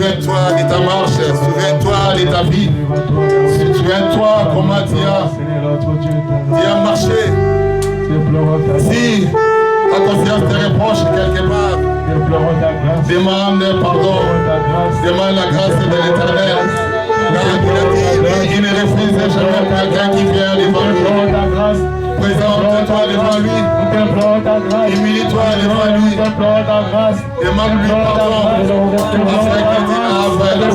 Souviens-toi de ta marche, souviens-toi de ta vie. Souviens-toi comment tu as marché. Si ta conscience te reproche quelque part, demande pardon, demande la grâce de l'Éternel. Car il a dit, il ne refuse jamais quelqu'un qui vient devant lui. Présente-toi devant lui. Humilie-toi devant lui. Demande-lui pardon. Afin qu'il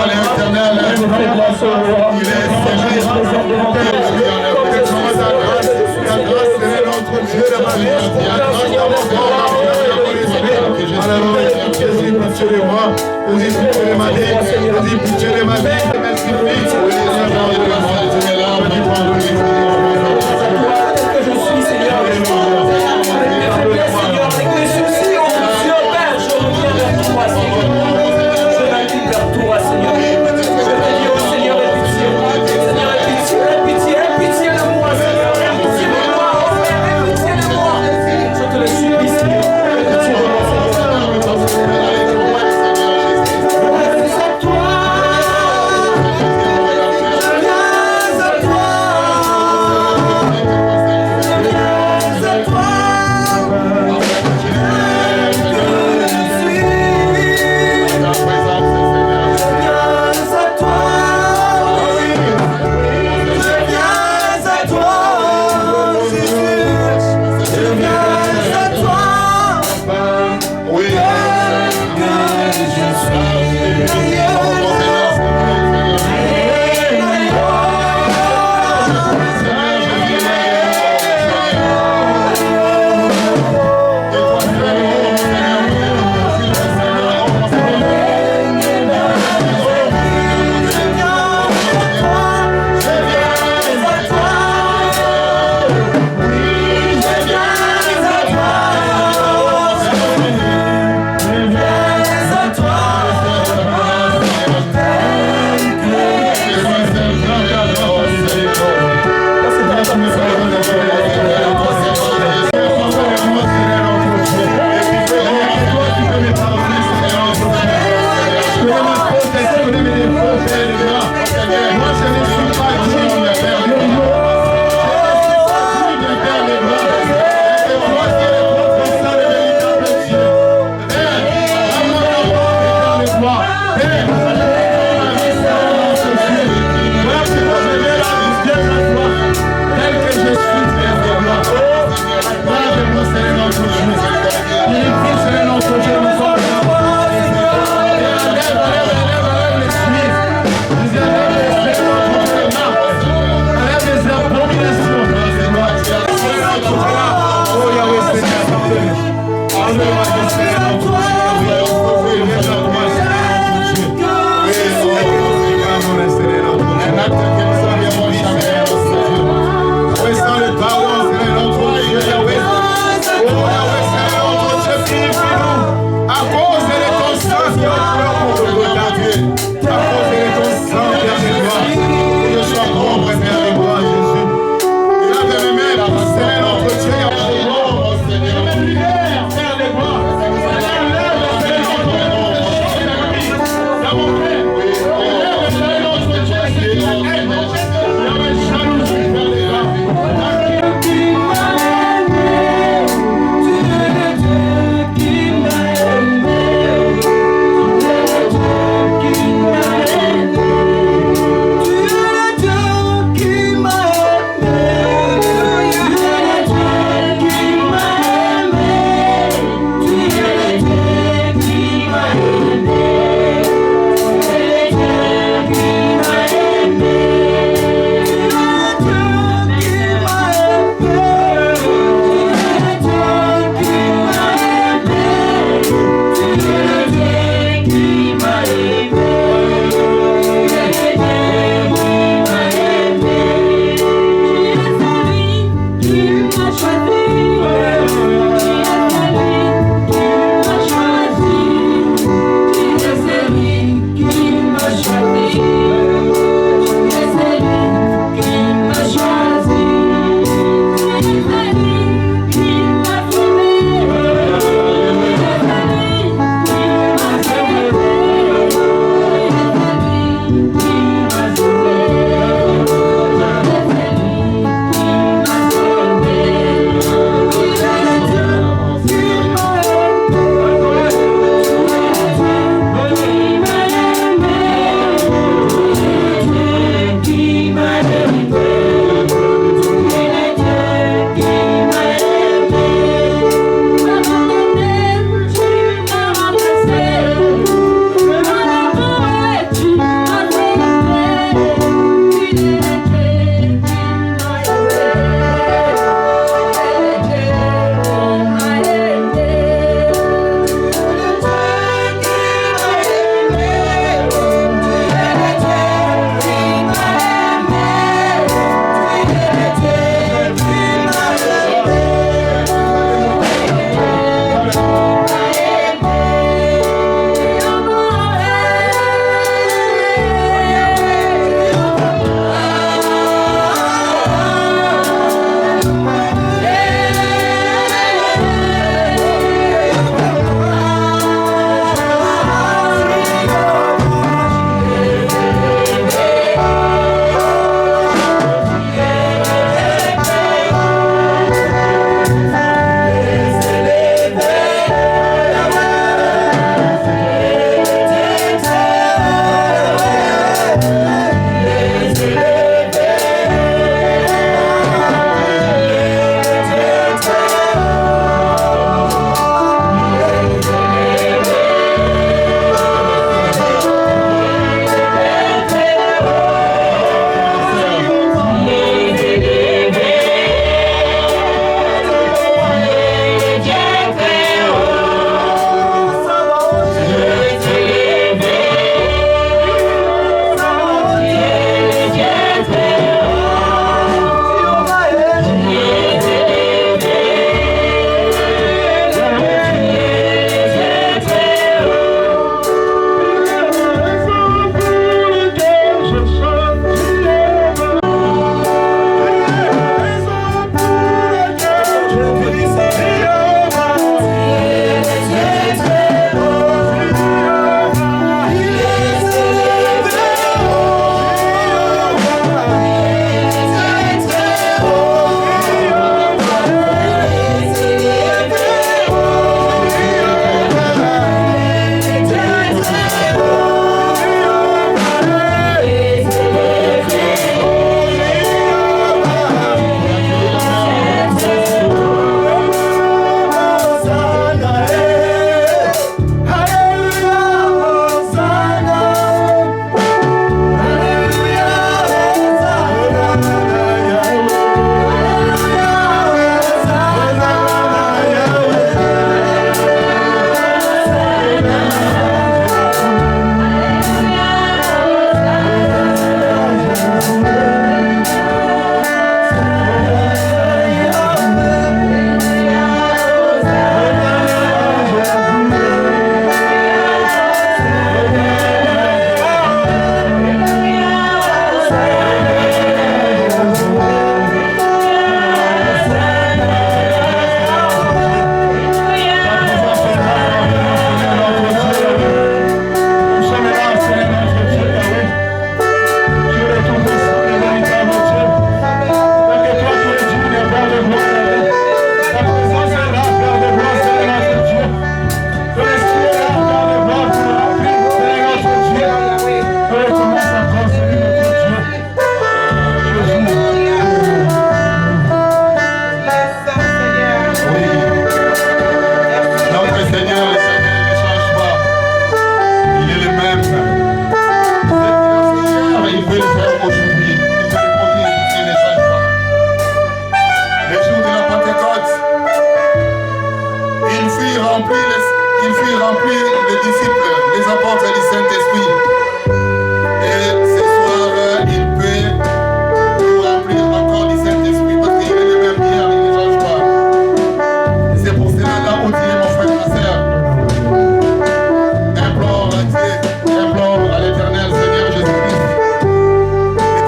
l'Éternel, il est sévère. La grâce est notre Dieu de ma vie. Jésus, pitié de moi. Jésus, pitié de ma vie. Jésus, pitié de ma vie. Merci, que je suis, Seigneur. Avec mes faiblesses, Seigneur. Avec mes soucis, oh mon Dieu, Père, je reviens vers toi, Seigneur. Je m'invite vers toi, Seigneur. Je te dis, oh Seigneur, aie pitié. Seigneur, aie pitié, aie pitié, aie pitié de moi, Seigneur. Aie pitié de moi, oh Père, aie pitié de moi. Je te le supplie, Seigneur. Aie pitié de moi, Seigneur.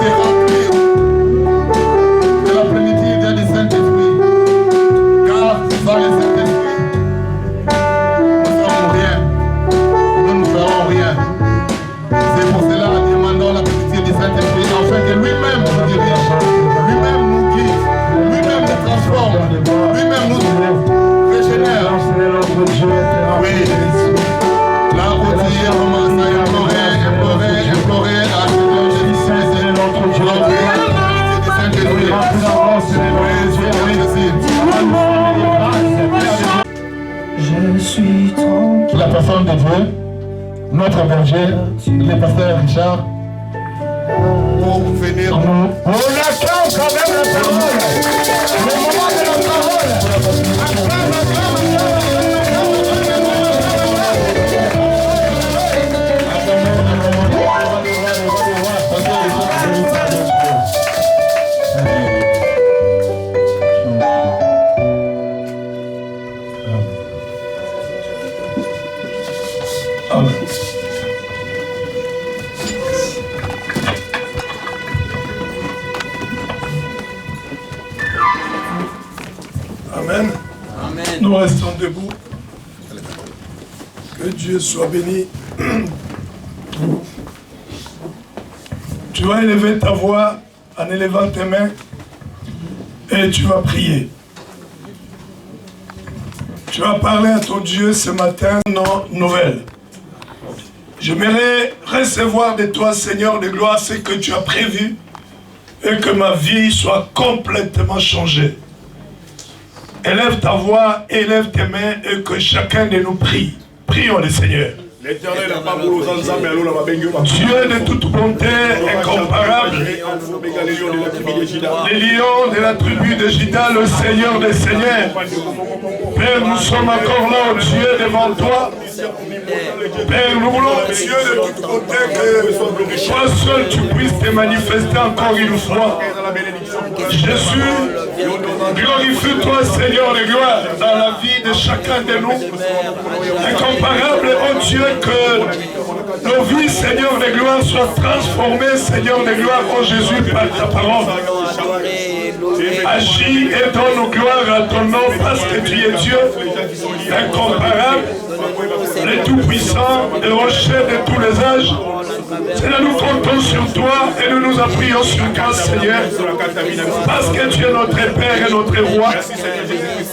te remplir de la plénitude du Saint-Esprit. Car sans le Saint-Esprit, nous ne ferons rien. Nous ne ferons rien. C'est pour cela que nous demandons la plénitude du Saint-Esprit afin que lui-même nous dirige, lui-même nous guide, lui-même nous transforme, lui-même nous régénère. Oui. Là où tu commences à implorer à Seigneur Jésus, la personne de Dieu, notre berger, le pasteur Richard, pour venir nous. On attend quand même la parole. Le moment de la parole. Amen. Amen. Nous restons debout. Que Dieu soit béni. Tu vas élever ta voix en élevant tes mains et tu vas prier. Tu vas parler à ton Dieu ce matin, non nouvelle. J'aimerais recevoir de toi, Seigneur de gloire, ce que tu as prévu et que ma vie soit complètement changée. Élève ta voix, élève tes mains et que chacun de nous prie. Prions le Seigneur. Dieu de toute bonté, incomparable, les lions de la tribu de Juda, le Seigneur des Seigneurs. Père, nous sommes encore là, oh Dieu, devant toi. Père, nous voulons, Dieu de toute bonté, que toi seul tu puisses te manifester encore une fois. Jésus, glorifie-toi, Seigneur de gloire, dans la vie de chacun de nous. Incomparable, oh Dieu, que nos vies, Seigneur de gloire, soient transformées, Seigneur de gloire, oh Jésus, par ta parole. Agis et donne gloire à ton nom parce que tu es Dieu, incomparable, le Tout-Puissant, le rocher de tous les âges. Seigneur, nous comptons sur toi et nous nous appuyons sur toi, Seigneur, parce que tu es notre Père et notre Roi.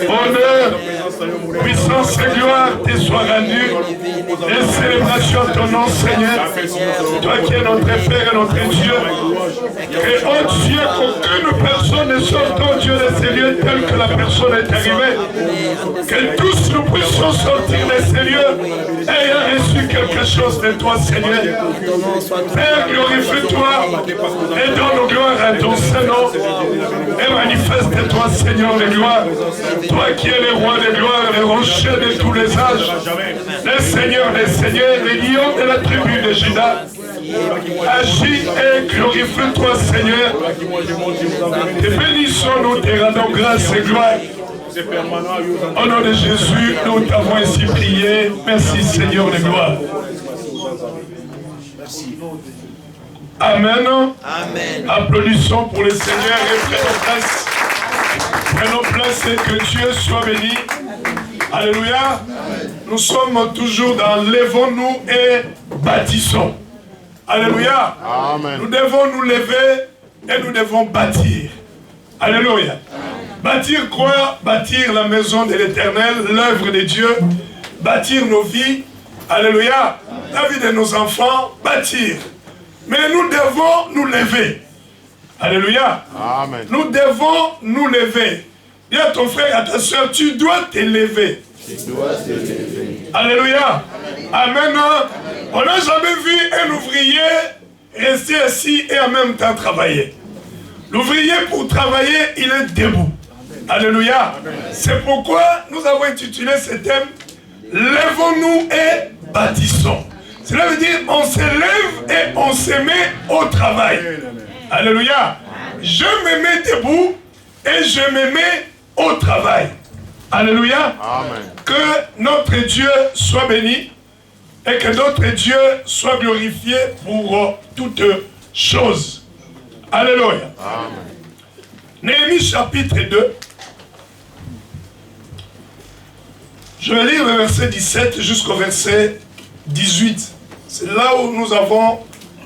Honneur, puissance et gloire te soient rendues et célébration à ton nom, Seigneur. Toi qui es notre Père et notre Dieu. Et oh Dieu, qu'aucune personne ne sorte, oh Dieu, de ces lieux tel que la personne est arrivée. Que tous nous puissions sortir de ces lieux ayant reçu quelque chose de toi, Seigneur. Père, glorifie-toi et donne gloire à ton Saint-Nom et manifeste-toi, Seigneur de gloire. Toi qui es le roi de gloire, le rocher de tous les âges, le Seigneur des Seigneurs, les lions de la tribu de Juda. Agis et glorifie-toi, Seigneur. Te bénissons, nous te rendons grâce et gloire. Au nom de Jésus, nous t'avons ainsi prié. Merci, Seigneur de gloire. Amen. Amen. Applaudissons pour le Seigneur et prenons place. Prenons place et que Dieu soit béni. Alléluia. Amen. Nous sommes toujours dans lèvons-nous et bâtissons. Alléluia. Amen. Nous devons nous lever et nous devons bâtir. Alléluia. Amen. Bâtir quoi? Bâtir la maison de l'Éternel, l'œuvre de Dieu. Bâtir nos vies. Alléluia. La vie de nos enfants. Bâtir. Mais nous devons nous lever. Alléluia. Amen. Nous devons nous lever. Dis à ton frère, à ta soeur, tu dois te lever. Tu dois te lever. Alléluia. Amen. On n'a jamais vu un ouvrier rester assis et en même temps travailler. L'ouvrier, pour travailler, il est debout. Alléluia. C'est pourquoi nous avons intitulé ce thème « Lèvons-nous et bâtissons ». Cela veut dire on se lève et on se met au travail. Alléluia. Je me mets debout et je me mets au travail. Alléluia. Amen. Que notre Dieu soit béni et que notre Dieu soit glorifié pour toutes choses. Alléluia. Néhémie chapitre 2. Je vais lire le verset 17 jusqu'au verset 18. C'est là où nous avons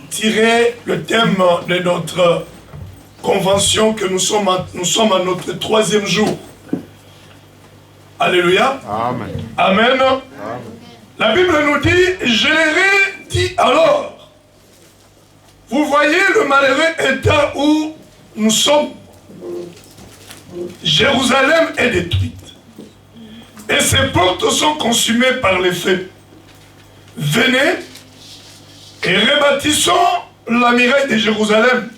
tiré le thème de notre convention, que nous sommes à notre 3e jour. Alléluia. Amen. Amen. Amen. La Bible nous dit, je leur ai dit alors, vous voyez le malheureux état où nous sommes. Jérusalem est détruite et ses portes sont consumées par les feux. Venez et rebâtissons la muraille de Jérusalem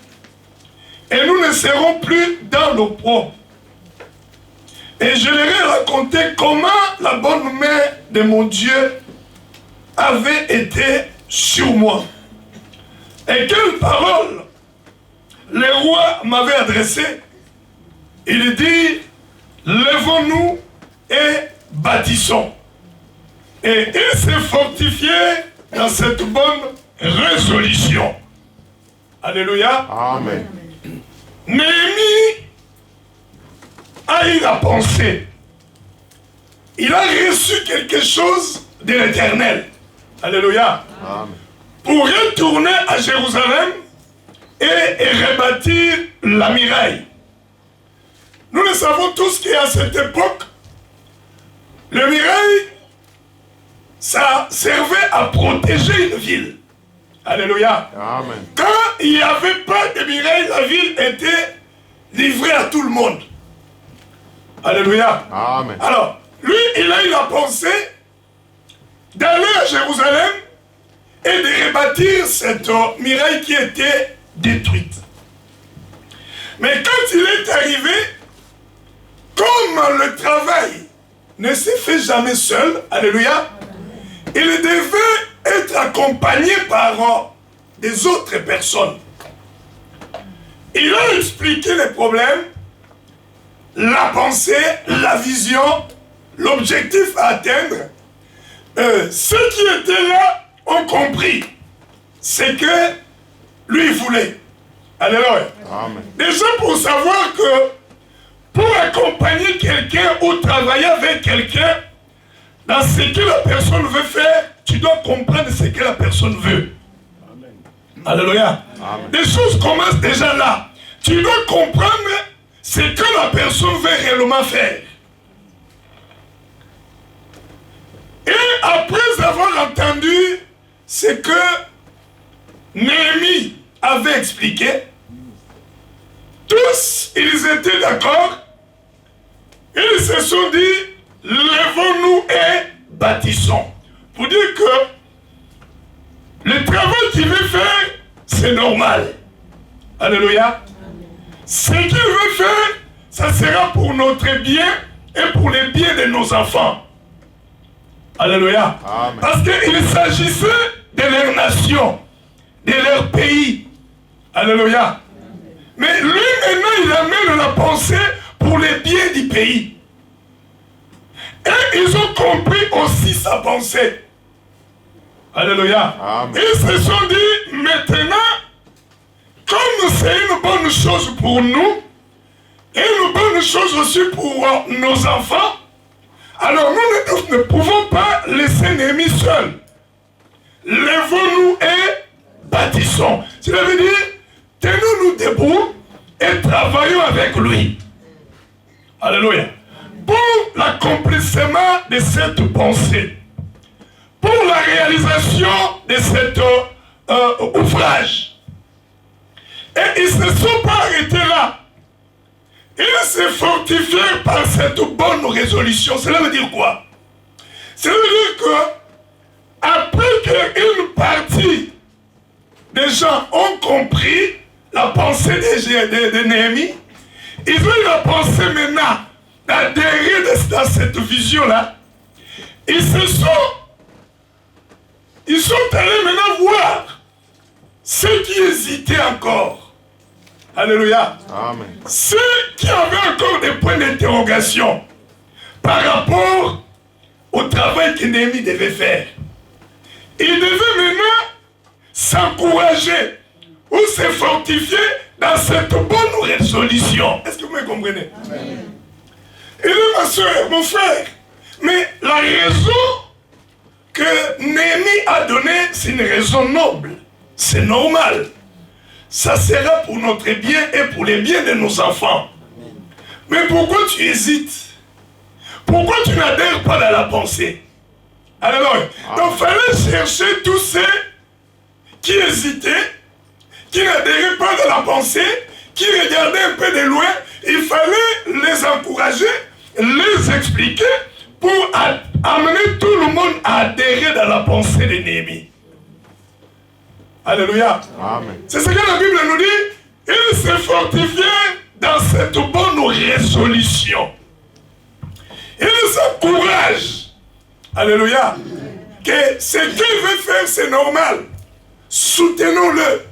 et nous ne serons plus dans l'opprobre. Et je leur ai raconté comment la bonne main de mon Dieu avait été sur moi. Et quelle parole le roi m'avait adressée. Il dit, levons-nous et bâtissons. Et il s'est fortifié dans cette bonne résolution. Alléluia. Amen. Néhémie a eu la pensée. Il a reçu quelque chose de l'Éternel. Alléluia. Amen. Pour retourner à Jérusalem et rebâtir la muraille. Nous le savons tous qu'à cette époque, le muraille, ça servait à protéger une ville. Alléluia. Amen. Quand il n'y avait pas de muraille, la ville était livrée à tout le monde. Alléluia. Amen. Alors, lui, il a eu la pensée d'aller à Jérusalem et de rebâtir cette muraille qui était détruite. Mais quand il est arrivé, comme le travail ne se fait jamais seul, alléluia, il devait être accompagné par des autres personnes. Il a expliqué les problèmes, la pensée, la vision, l'objectif à atteindre. Ceux qui étaient là ont compris ce que lui voulait. Alléluia. Amen. Déjà pour savoir que pour accompagner quelqu'un ou travailler avec quelqu'un, dans ce que la personne veut faire, tu dois comprendre ce que la personne veut. Amen. Alléluia. Amen. Les choses commencent déjà là. Tu dois comprendre ce que la personne veut réellement faire. Et après avoir entendu ce que Néhémie avait expliqué, tous ils étaient d'accord. Ils se sont dit, levons-nous et bâtissons. Pour dire que le travail qu'il veut faire, c'est normal. Alléluia. Ce qu'il veut faire, ça sera pour notre bien et pour le bien de nos enfants. Alléluia. Amen. Parce qu'il s'agissait de leur nation, de leur pays. Alléluia. Mais lui maintenant, il amène la pensée pour le bien du pays. Et ils ont compris aussi sa pensée. Alléluia. Amen. Ils se sont dit, maintenant, comme c'est une bonne chose pour nous, et une bonne chose aussi pour nos enfants, alors nous ne pouvons pas laisser Néhémie seul. Levons-nous et bâtissons. Cela veut dire, tenons-nous debout et travaillons avec lui. Alléluia. Pour l'accomplissement de cette pensée, pour la réalisation de cet ouvrage. Et ils ne se sont pas arrêtés là. Ils se fortifièrent par cette bonne résolution. Cela veut dire quoi? Cela veut dire que après qu'une partie des gens ont compris la pensée de Néhémie, ils ont eu la pensée maintenant d'adhérer dans cette vision-là. Ils sont allés maintenant voir ceux qui hésitaient encore. Alléluia. Amen. Ceux qui avaient encore des points d'interrogation par rapport au travail que Néhémie devait faire. Ils devaient maintenant s'encourager ou se fortifier dans dans cette bonne résolution. Est-ce que vous me comprenez? Amen. Et là, ma soeur, mon frère, mais la raison que Néhémie a donnée, c'est une raison noble. C'est normal. Ça sera pour notre bien et pour les biens de nos enfants. Mais pourquoi tu hésites? Pourquoi tu n'adhères pas dans la pensée? Alors, donc il fallait chercher tous ceux qui hésitaient, qui n'adhéraient pas dans la pensée, qui regardaient un peu de loin. Il fallait les encourager, les expliquer pour amener tout le monde à adhérer dans la pensée de Néhémie. Alléluia. C'est ce que la Bible nous dit. Il s'est fortifié dans cette bonne résolution. Il s'encourage. Alléluia. Que ce qu'il veut faire, c'est normal. Soutenons-le.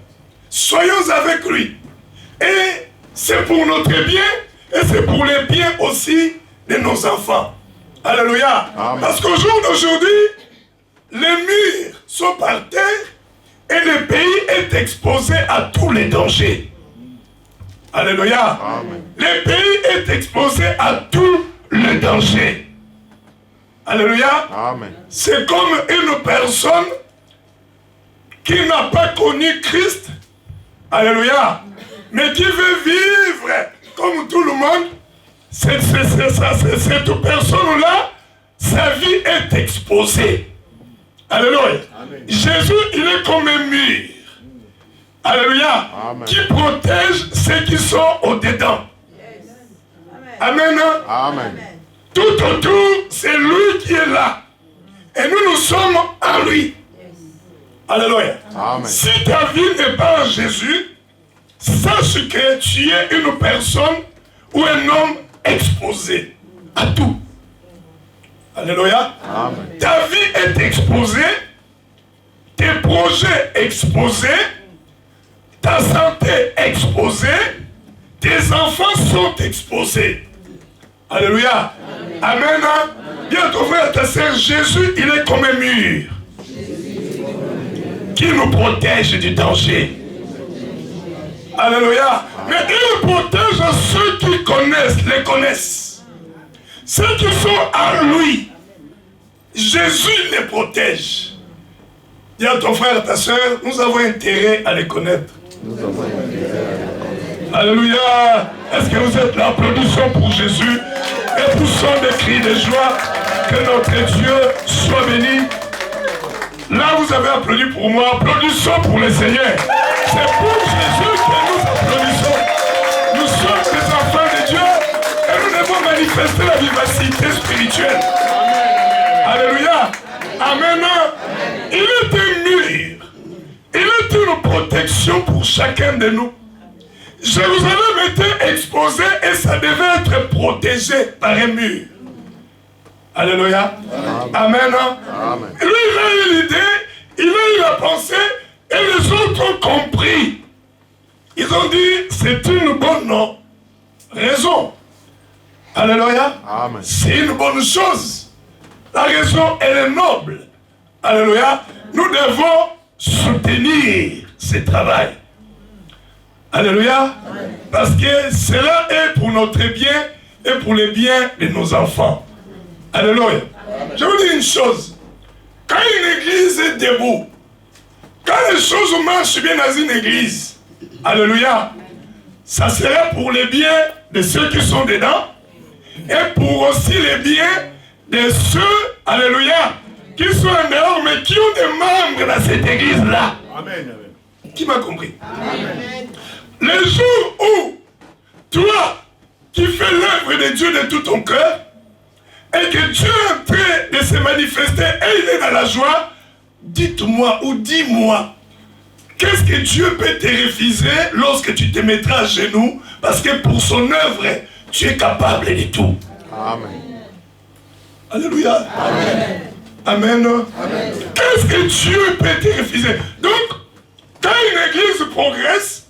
Soyons avec lui. Et c'est pour notre bien et c'est pour les biens aussi de nos enfants. Alléluia. Amen. Parce qu'au jour d'aujourd'hui, les murs sont par terre et le pays est exposé à tous les dangers. Alléluia. Amen. Le pays est exposé à tous les dangers. Alléluia. Amen. C'est comme une personne qui n'a pas connu Christ. Alléluia. Mais qui veut vivre comme tout le monde. Cette personne-là, sa vie est exposée. Alléluia. Amen. Jésus, il est comme un mur. Alléluia. Amen. Qui protège ceux qui sont au-dedans. Yes. Amen. Amen. Tout autour, c'est lui qui est là. Et nous sommes en lui. Yes. Alléluia. Amen. Si ta vie n'est pas en Jésus, sache que tu es une personne ou un homme exposé à tout. Alléluia. Amen. Ta vie est exposée, tes projets exposés, ta santé exposée, tes enfants sont exposés. Alléluia. Amen. Amen. Bien ton frère, ta sœur, Jésus, il est comme un mur qui nous protège du danger. Alléluia. Mais il protège ceux qui les connaissent. Ceux qui sont en lui. Jésus les protège. Dis à ton frère, à ta soeur, nous avons intérêt à les connaître. Alléluia. Est-ce que vous êtes là? Applaudissons pour Jésus et poussons des cris de joie. Que notre Dieu soit béni. Là, vous avez applaudi pour moi. Applaudissons pour le Seigneur. C'est pour Jésus que nous applaudissons. Nous sommes des enfants de Dieu et nous devons manifester la vivacité spirituelle. Alléluia. Amen. Il est un mur. Il est une protection pour chacun de nous. Jérusalem était exposée et ça devait être protégé par un mur. Alléluia. Amen. Amen. Lui, il a eu l'idée, il a eu la pensée et les autres ont compris. Ils ont dit, c'est une bonne raison. Alléluia. C'est une bonne chose. La raison, elle est noble. Alléluia. Nous devons soutenir ce travail. Alléluia. Amen. Parce que cela est pour notre bien et pour les biens de nos enfants. Alléluia. Amen. Je vous dis une chose. Quand une église est debout, quand les choses marchent bien dans une église, alléluia, ça sera pour les biens de ceux qui sont dedans et pour aussi les biens de ceux, alléluia, qui sont en dehors mais qui ont des membres dans cette église-là. Amen. Qui m'a compris? Amen. Le jour où toi qui fais l'œuvre de Dieu de tout ton cœur et que Dieu est en train de se manifester et il est dans la joie, dites-moi ou dis-moi, qu'est-ce que Dieu peut te refuser lorsque tu te mettras à genoux parce que pour son œuvre, tu es capable de tout. Amen. Alléluia. Amen. Amen. Amen. Qu'est-ce que Dieu peut te refuser? Donc, quand une église progresse,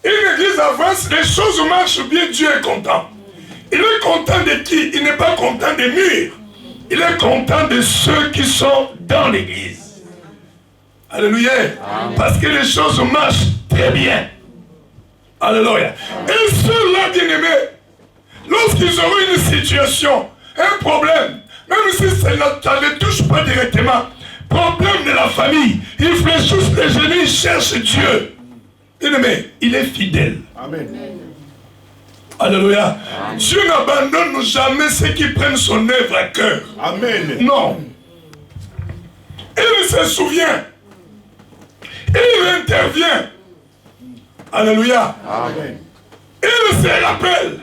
une église avance, les choses marchent bien, Dieu est content. Il est content de qui? Il n'est pas content des murs. Il est content de ceux qui sont dans l'église. Alléluia. Amen. Parce que les choses marchent très bien. Alléluia. Et ceux-là, bien-aimés, lorsqu'ils auront une situation, un problème, même si ça ne les touche pas directement, problème de la famille, ils fléchissent les genoux, ils cherchent Dieu. Bien-aimé, il est fidèle. Amen. Alléluia. Amen. Dieu n'abandonne jamais ceux qui prennent son œuvre à cœur. Amen. Non. Il se souvient. Il intervient. Alléluia. Amen. Il se rappelle.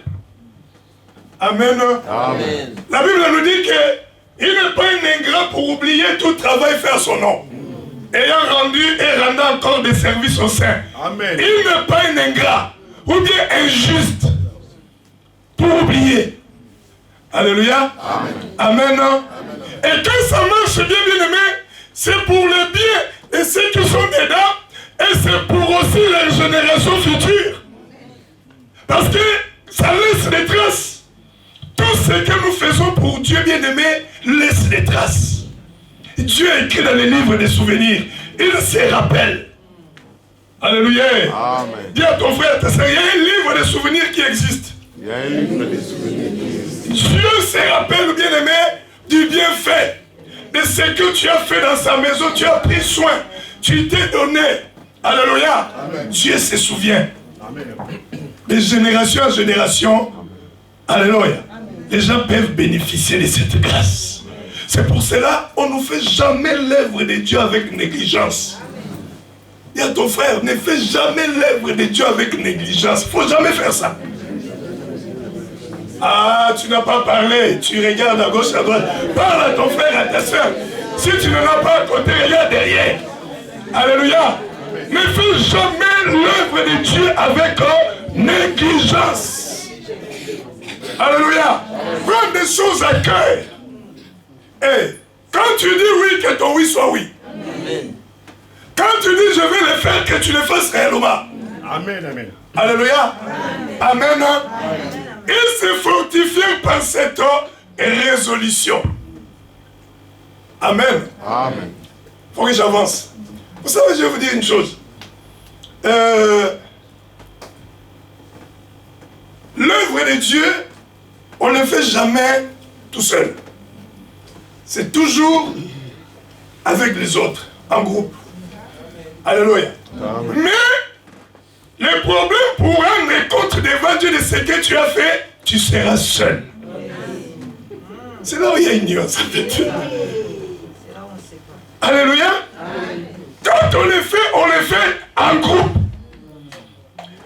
Amen. Amen. La Bible nous dit qu'il n'est pas un ingrat pour oublier tout travail faire son nom. Ayant rendu et rendant encore des services au sein. Amen. Il n'est pas un ingrat ou bien injuste pour oublier. Alléluia. Amen. Amen. Amen. Et quand ça marche bien, bien aimé, c'est pour le bien de ceux qui sont dedans et c'est pour aussi les générations futures. Parce que ça laisse des traces. Tout ce que nous faisons pour Dieu bien-aimé laisse des traces. Dieu a écrit dans les livres des souvenirs. Il se rappelle. Alléluia. Amen. Dis à ton frère, il y a un livre de souvenirs qui existe. Il y a un livre de souvenirs qui existe. Dieu se rappelle, bien-aimé, du bienfait. De ce que tu as fait dans sa maison. Tu as pris soin. Tu t'es donné. Alléluia. Amen. Dieu se souvient. Amen. De génération en génération. Alléluia. Les gens peuvent bénéficier de cette grâce. C'est pour cela qu'on ne fait jamais l'œuvre de Dieu avec négligence. Dis à ton frère, ne fais jamais l'œuvre de Dieu avec négligence. Il ne faut jamais faire ça. Ah, tu n'as pas parlé. Tu regardes à gauche, à droite. Parle à ton frère, à ta soeur. Si tu n'en as pas à côté, regarde derrière. Alléluia. Ne fais jamais l'œuvre de Dieu avec négligence. Alléluia. Prends des choses à cœur. Et quand tu dis oui, que ton oui soit oui. Amen. Quand tu dis je vais le faire, que tu le fasses réellement. Amen, amen. Alléluia. Amen. Amen. Amen. Il se fortifie par cette résolution. Amen. Amen. Il faut que j'avance. Vous savez, je vais vous dire une chose. L'œuvre de Dieu, on ne le fait jamais tout seul. C'est toujours avec les autres, en groupe. Alléluia. Amen. Mais le problème pour rendre compte devant Dieu de ce que tu as fait, tu seras seul. C'est là où il y a une nuance. Alléluia. Quand on le fait en groupe.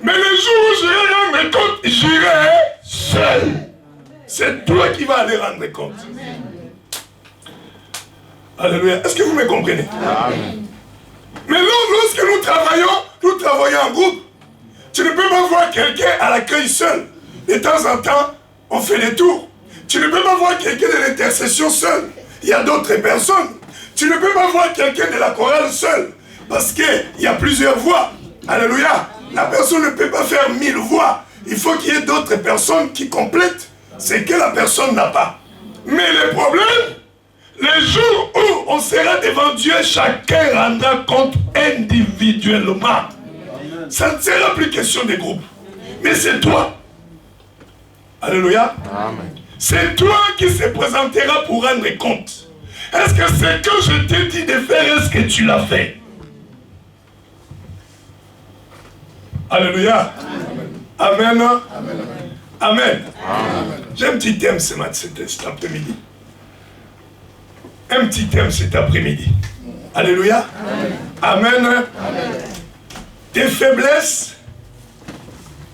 Mais le jour où je vais rendre compte, j'irai seul. C'est toi qui vas aller rendre compte. Alléluia. Est-ce que vous me comprenez? Amen. Mais lorsque nous travaillons en groupe. Tu ne peux pas voir quelqu'un à l'accueil seul. De temps en temps, on fait des tours. Tu ne peux pas voir quelqu'un de l'intercession seul. Il y a d'autres personnes. Tu ne peux pas voir quelqu'un de la chorale seul. Parce qu'il y a plusieurs voix. Alléluia. La personne ne peut pas faire 1000 voix. Il faut qu'il y ait d'autres personnes qui complètent ce que la personne n'a pas. Mais le problème, le jour où on sera devant Dieu, chacun rendra compte individuellement. Ça ne sera plus question de groupe. Mais c'est toi. Alléluia. Amen. C'est toi qui se présentera pour rendre compte. Est-ce que ce que je t'ai dit de faire, est-ce que tu l'as fait? Alléluia. Amen. Amen. Amen. Amen. Amen. J'ai un petit thème ce matin, cet après-midi. Un petit thème cet après-midi. Alléluia. Amen. Amen. Amen. Tes faiblesses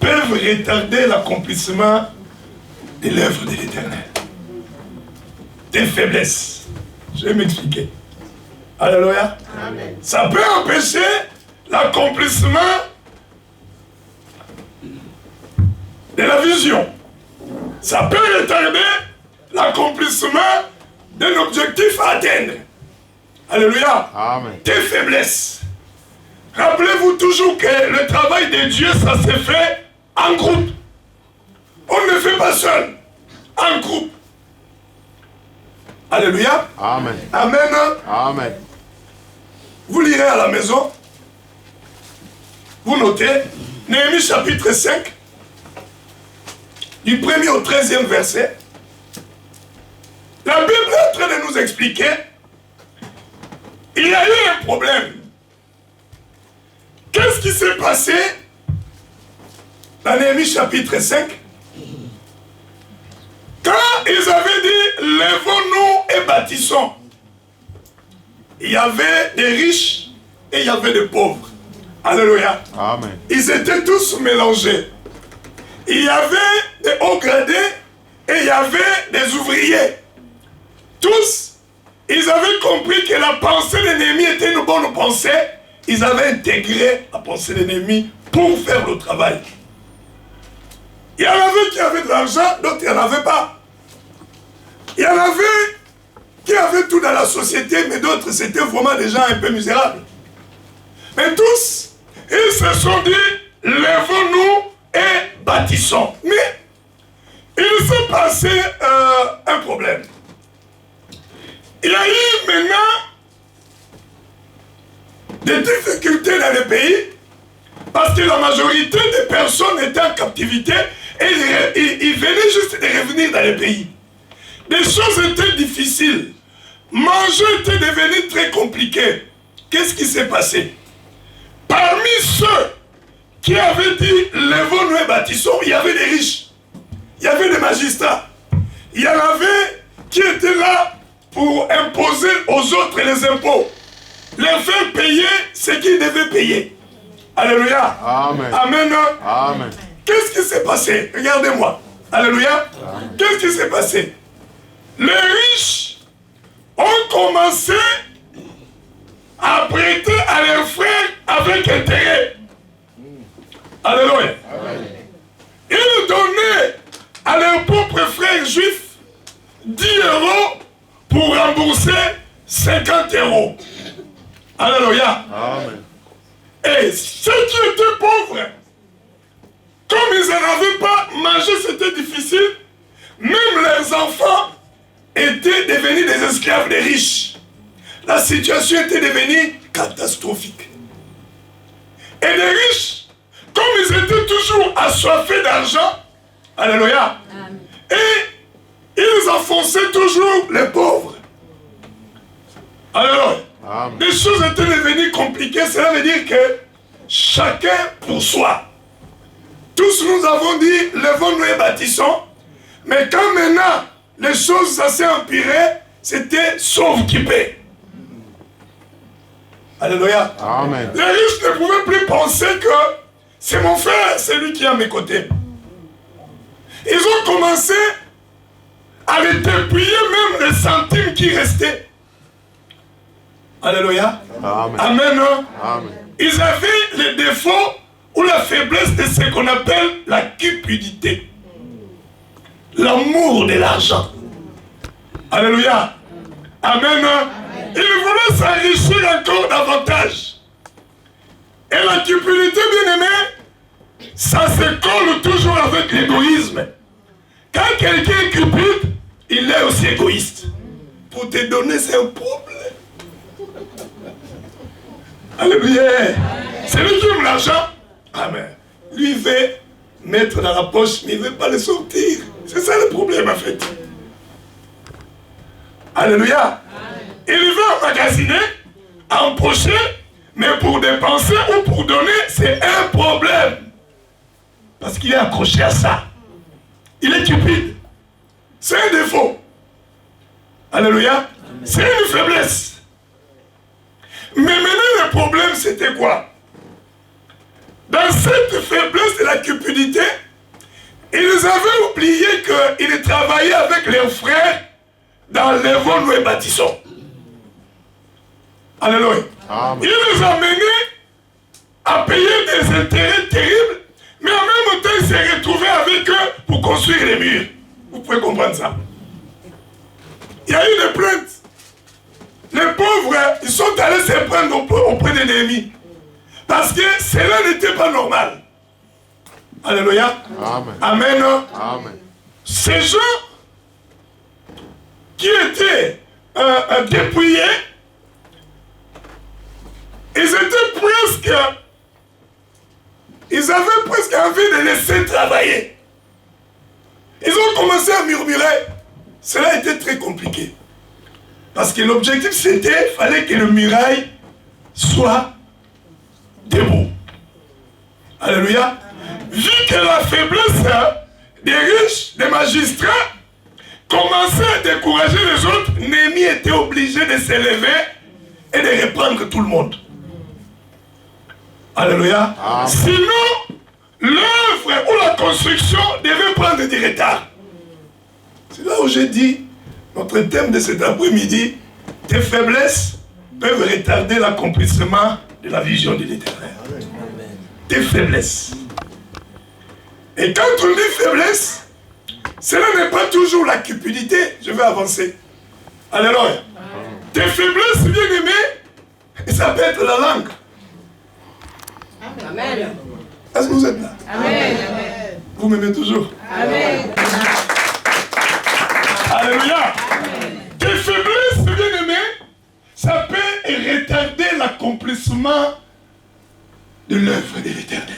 peuvent retarder l'accomplissement de l'œuvre de l'Éternel. Tes faiblesses. Je vais m'expliquer. Alléluia. Amen. Ça peut empêcher l'accomplissement de la vision. Ça peut retarder l'accomplissement d'un objectif à atteindre. Alléluia. Amen. Tes faiblesses. Rappelez-vous toujours que le travail de Dieu, ça se fait en groupe. On ne le fait pas seul. En groupe. Alléluia. Amen. Amen. Amen. Vous lirez à la maison. Vous notez. Néhémie chapitre 5, du 1er au 13e verset, la Bible est en train de nous expliquer, il y a eu un problème. Qu'est-ce qui s'est passé dans Néhémie chapitre 5? Quand ils avaient dit, lèvons-nous et bâtissons, il y avait des riches et il y avait des pauvres. Alléluia. Amen. Ils étaient tous mélangés. Il y avait des hauts gradés et il y avait des ouvriers. Tous, ils avaient compris que la pensée de Néhémie était une bonne pensée. Ils avaient intégré la pensée de Néhémie pour faire le travail. Il y en avait qui avaient de l'argent, d'autres il n'y en avait pas. Il y en avait qui avaient tout dans la société, mais d'autres c'était vraiment des gens un peu misérables. Mais tous, ils se sont dit, lèvons-nous et bâtissons. Mais il s'est passé un problème. Il y a eu maintenant des difficultés dans le pays parce que la majorité des personnes étaient en captivité et ils venaient juste de revenir dans le pays. Les choses étaient difficiles. Manger était devenu très compliqué. Qu'est-ce qui s'est passé? Parmi ceux qui avaient dit lèvons-nous et bâtissons, il y avait des riches, il y avait des magistrats, il y en avait qui étaient là pour imposer aux autres les impôts, les faire payer ce qu'ils devaient payer. Alléluia. Amen. Amen. Amen. Qu'est-ce qui s'est passé? Regardez-moi. Alléluia. Qu'est-ce qui s'est passé? Les riches ont commencé à prêter à leurs frères avec intérêt. Alléluia. Ils donnaient à leurs propres frères juifs 10 € pour rembourser 50 €. Alléluia. Amen. Et ceux qui étaient pauvres, comme ils n'en avaient pas, manger c'était difficile, même leurs enfants étaient devenus des esclaves des riches. La situation était devenue catastrophique. Et les riches, comme ils étaient toujours assoiffés d'argent, alléluia, et ils enfonçaient toujours les pauvres. Alléluia. Amen. Les choses étaient devenues compliquées, cela veut dire que chacun pour soi. Tous nous avons dit, lèvons-nous et bâtissons, mais quand maintenant les choses s'est empirées, c'était sauve qui paie. Alléluia. Amen. Les riches ne pouvaient plus penser que c'est mon frère, c'est lui qui est à mes côtés. Ils ont commencé à les dépouiller même les centimes qui restaient. Alléluia. Amen. Amen. Amen. Ils avaient les défauts ou la faiblesse de ce qu'on appelle la cupidité. L'amour de l'argent. Alléluia. Amen. Ils voulaient s'enrichir encore davantage. Et la cupidité, bien aimé, ça se colle toujours avec l'égoïsme. Quand quelqu'un est cupide, il est aussi égoïste. Pour te donner, c'est un problème. Alléluia. C'est lui qui aime l'argent. Amen. Lui, il veut mettre dans la poche, mais il ne veut pas le sortir. C'est ça le problème, en fait. Alléluia. Il veut emmagasiner, empocher, mais pour dépenser ou pour donner, c'est un problème. Parce qu'il est accroché à ça. Il est cupide. C'est un défaut. Alléluia. C'est une faiblesse. Mais maintenant, le problème, c'était quoi? Dans cette faiblesse de la cupidité, ils avaient oublié qu'ils travaillaient avec leurs frères dans lèvons-nous et bâtissons. Alléluia. Amen. Il les a menés à payer des intérêts terribles, mais en même temps, ils s'est retrouvés avec eux pour construire les murs. Vous pouvez comprendre ça. Il y a eu des plaintes. Les pauvres, ils sont allés se prendre auprès de Néhémie. Parce que cela n'était pas normal. Alléluia. Amen. Amen. Amen. Ces gens qui étaient dépouillés, ils étaient presque ils avaient presque envie de laisser travailler. Ils ont commencé à murmurer. Cela a été très compliqué. Parce que l'objectif c'était, il fallait que le muraille soit debout. Alléluia. Vu que la faiblesse des riches, des magistrats, commençait à décourager les autres, Néhémie était obligé de s'élever et de reprendre tout le monde. Alléluia. Sinon, l'œuvre ou la construction devait prendre du retard. C'est là où j'ai dit, notre thème de cet après-midi, tes faiblesses peuvent retarder l'accomplissement de la vision de l'Éternel. Tes faiblesses. Et quand on dit faiblesse, cela n'est pas toujours la cupidité. Je vais avancer. Alléluia. Tes faiblesses, bien aimées, ça peut être la langue. Amen. Est-ce que vous êtes là? Amen. Vous m'aimez toujours? Amen. Alléluia. Tes faiblesses, bien aimées, ça peut retarder l'accomplissement de l'œuvre de l'Éternel,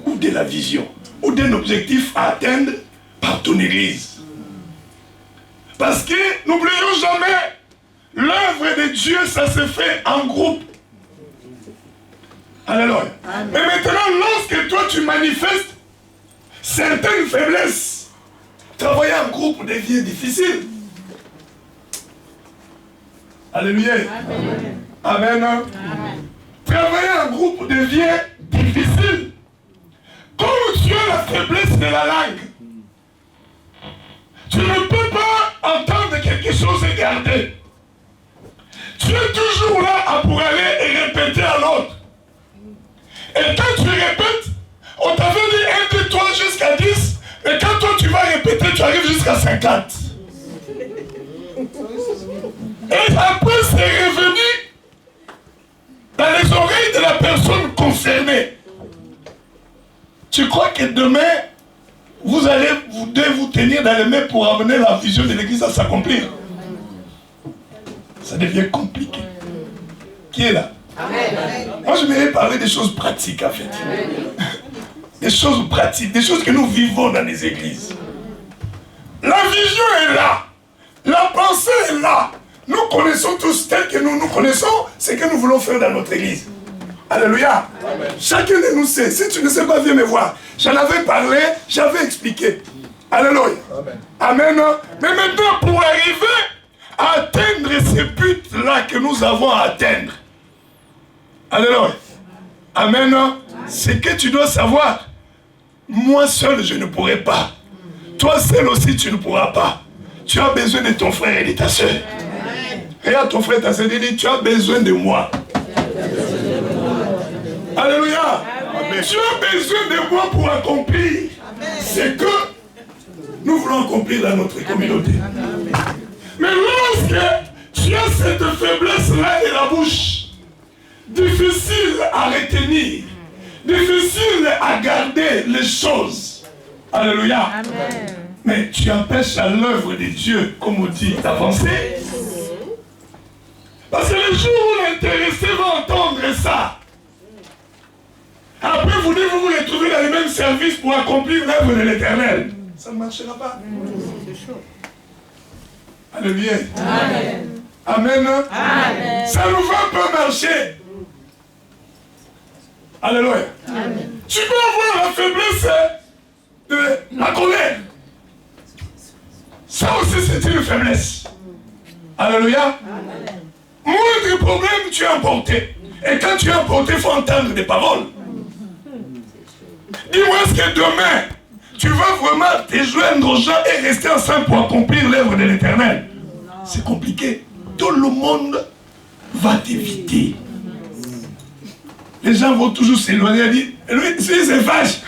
ou de la vision, ou d'un objectif à atteindre par ton église. Parce que, n'oublions jamais, l'œuvre de Dieu, ça se fait en groupe. Alléluia. Mais maintenant, lorsque toi tu manifestes certaines faiblesses, travailler en groupe devient difficile. Alléluia. Amen. Amen. Travailler en groupe devient difficile. Comme tu as la faiblesse de la langue, tu ne peux pas entendre quelque chose et garder. Tu es toujours là pour aller et répéter à l'autre. Et quand tu répètes, on t'avait dit 1, 2, 3 jusqu'à 10, et quand toi tu vas répéter, tu arrives jusqu'à 50. Et après c'est revenu dans les oreilles de la personne concernée. Tu crois que demain, vous devez vous tenir dans les mains pour amener la vision de l'église à s'accomplir? Ça devient compliqué. Qui est là? Amen. Moi, je voudrais parler des choses pratiques, en fait. Des choses pratiques, des choses que nous vivons dans les églises. La vision est là. La pensée est là. Nous connaissons tous tel que nous connaissons ce que nous voulons faire dans notre église. Alléluia. Amen. Chacun de nous sait. Si tu ne sais pas, viens me voir. J'en avais parlé, j'avais expliqué. Alléluia. Amen. Amen. Mais maintenant, pour arriver à atteindre ces buts-là que nous avons à atteindre, alléluia. Amen. C'est que tu dois savoir. Moi seul, je ne pourrai pas. Toi seul aussi, tu ne pourras pas. Tu as besoin de ton frère et de ta soeur. Regarde ton frère et ta soeur, dis, tu as besoin de moi. Alléluia. Amen. Tu as besoin de moi pour accomplir ce que nous voulons accomplir dans notre communauté. Amen. Mais lorsque tu as cette faiblesse-là de la bouche, difficile à retenir, difficile à garder les choses. Alléluia. Amen. Mais tu empêches à l'œuvre de Dieu, comme on dit, d'avancer. Parce que le jour où l'intéressé va entendre ça, après vous vous retrouvez dans les mêmes services pour accomplir l'œuvre de l'Éternel. Ça ne marchera pas. Alléluia. Amen. Amen. Amen. Ça ne va pas marcher. Alléluia. Amen. Tu peux avoir la faiblesse de la colère. Ça aussi c'est une faiblesse. Alléluia. Amen. Moindre problème tu as emporté. Et quand tu as emporté, il faut entendre des paroles. Dis-moi, est-ce que demain, tu vas vraiment te joindre aux gens et rester ensemble pour accomplir l'œuvre de l'Éternel? C'est compliqué. Tout le monde va t'éviter. Les gens vont toujours s'éloigner et dire, lui, c'est vache.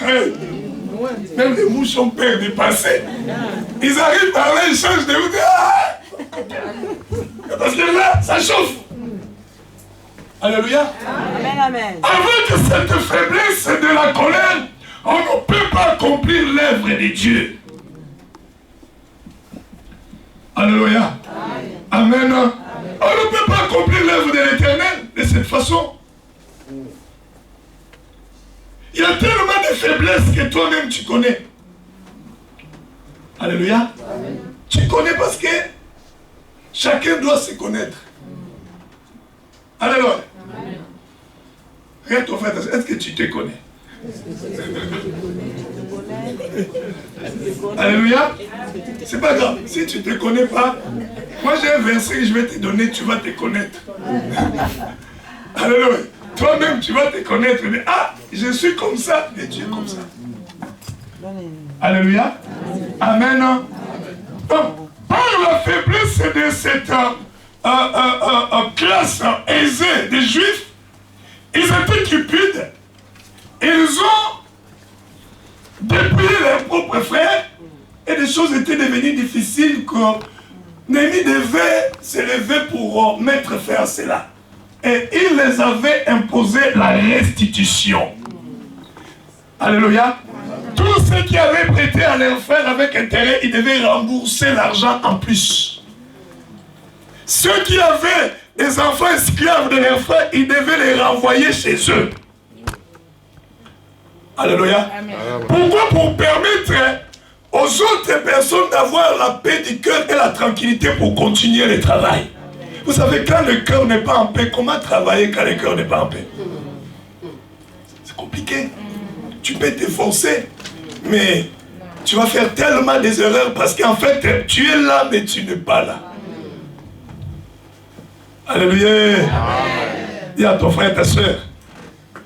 Même les mouches ont peur de passer. Ils arrivent par là, ils changent de route. Parce que là, ça chauffe. Alléluia. Amen, amen. Avec cette faiblesse de la colère, on ne peut pas accomplir l'œuvre de Dieu. Alléluia. Amen. Amen. On ne peut pas accomplir l'œuvre de l'Éternel de cette façon. Il y a tellement est-ce que toi-même tu connais? Alléluia. Amen. Tu connais parce que chacun doit se connaître. Alléluia. Amen. Regarde ton frère, est-ce que tu te connais? Alléluia. C'est pas grave. Si tu ne te connais pas, moi j'ai un verset que je vais te donner, tu vas te connaître. Alléluia. Toi-même, tu vas te connaître. Mais ah, je suis comme ça et tu es comme ça. Alléluia. Amen. Donc, par la faiblesse de cette classe aisée des Juifs, ils étaient cupides. Ils ont dépouillé leurs propres frères et les choses étaient devenues difficiles que Néhémie devait se lever pour mettre fin à cela. Et il les avait imposé la restitution. Alléluia. Tous ceux qui avaient prêté à leurs frères avec intérêt, ils devaient rembourser l'argent en plus. Ceux qui avaient des enfants esclaves de leurs frères, ils devaient les renvoyer chez eux. Alléluia. Amen. Pourquoi? Pour permettre aux autres personnes d'avoir la paix du cœur et la tranquillité pour continuer le travail. Vous savez, quand le cœur n'est pas en paix, comment travailler quand le cœur n'est pas en paix? C'est compliqué. Tu peux t'efforcer, mais tu vas faire tellement des erreurs parce qu'en fait, tu es là, mais tu n'es pas là. Alléluia. Dis à ton frère et ta soeur,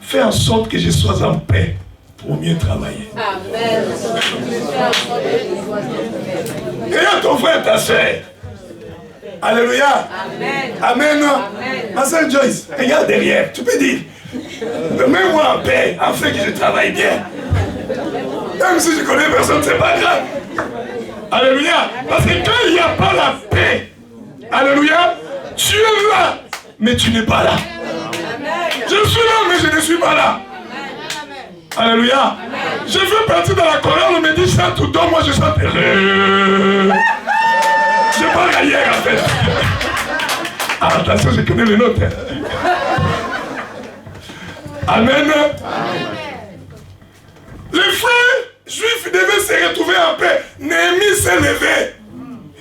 fais en sorte que je sois en paix pour mieux travailler. Amen. Et à ton frère et ta soeur. Alléluia. Amen. Amen. Ma soeur Joyce, regarde derrière. Tu peux dire, mets-moi en paix afin que je travaille bien. Même si je connais personne, c'est pas grave. Alléluia. Parce que quand il n'y a pas la paix, alléluia, tu es là, mais tu n'es pas là. Je suis là, mais je ne suis pas là. Alléluia. Je fais partie de la chorale, on me dit chante tout donc moi je chante. Je parle ailleurs en fait. Ah, attention, je connais les notes. Amen. Les frères juifs devaient se retrouver en paix. Néhémie s'est levé.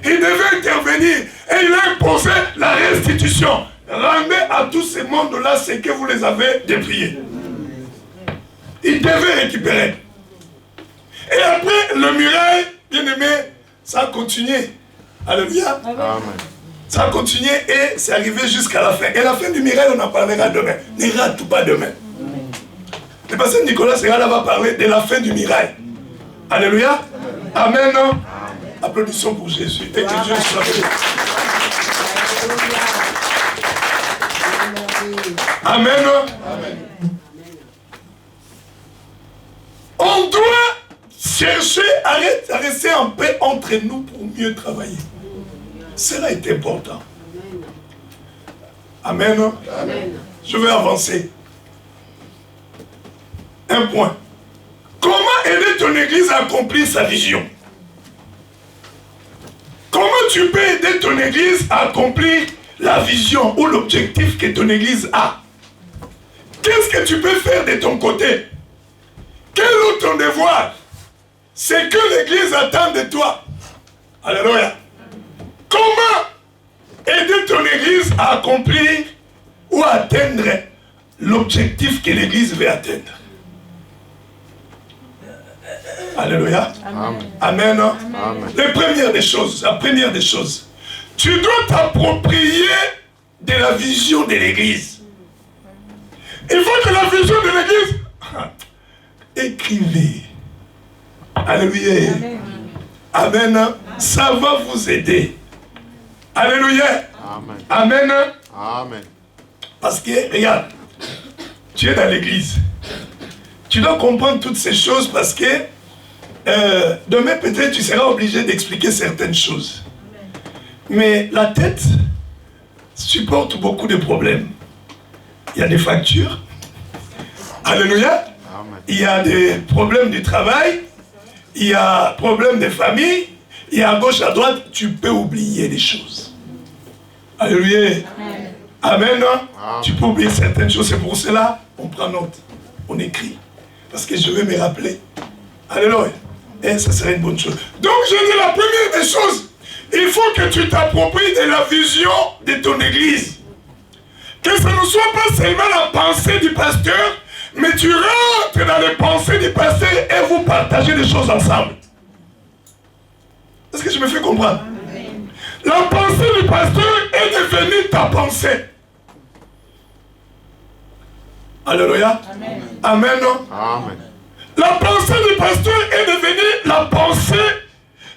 Il devait intervenir et il a imposé la restitution. Rendez à tous ces mondes-là ce que vous les avez dépouillés. Il devait récupérer. Et après, le muraille, bien aimé, ça a continué. Alléluia. Amen. Ça a continué et c'est arrivé jusqu'à la fin. Et la fin du muraille, on en parlera demain. Ne rate pas demain. Le pasteur Nicolas Serra va parler de la fin du muraille. Alléluia. Amen. Amen. Applaudissons pour Jésus. Et que Dieu soit béni. Amen. Amen. On doit chercher à rester en paix entre nous pour mieux travailler. Cela est important. Amen. Amen. Je vais avancer. Un point. Comment aider ton église à accomplir sa vision? Comment tu peux aider ton église à accomplir la vision ou l'objectif que ton église a? Qu'est-ce que tu peux faire de ton côté? Quel est ton devoir? C'est que l'église attend de toi. Alléluia. Comment aider ton église à accomplir ou à atteindre l'objectif que l'église veut atteindre? Alléluia. Amen. Amen. Amen. La première des choses, tu dois t'approprier de la vision de l'église. Il faut que la vision de l'église, écrivez. Alléluia. Amen. Amen. Ça va vous aider. Alléluia. Amen. Amen. Amen. Parce que, regarde, tu es dans l'église. Tu dois comprendre toutes ces choses parce que demain peut-être tu seras obligé d'expliquer certaines choses. Mais la tête supporte beaucoup de problèmes. Il y a des fractures. Alléluia. Il y a des problèmes du travail. Il y a des problèmes de famille. Il y a à gauche, à droite. Tu peux oublier des choses. Alléluia. Amen. Amen. Tu peux oublier certaines choses. C'est pour cela qu'on prend note. On écrit. Parce que je vais me rappeler. Alléluia. Et ça serait une bonne chose. Donc je dis la première des choses, il faut que tu t'appropries de la vision de ton église. Que ce ne soit pas seulement la pensée du pasteur, mais tu rentres dans les pensées du pasteur et vous partagez des choses ensemble. Est-ce que je me fais comprendre? Amen. La pensée du pasteur est devenue ta pensée. Alléluia. Amen. Amen. Amen. La pensée du pasteur est devenue la pensée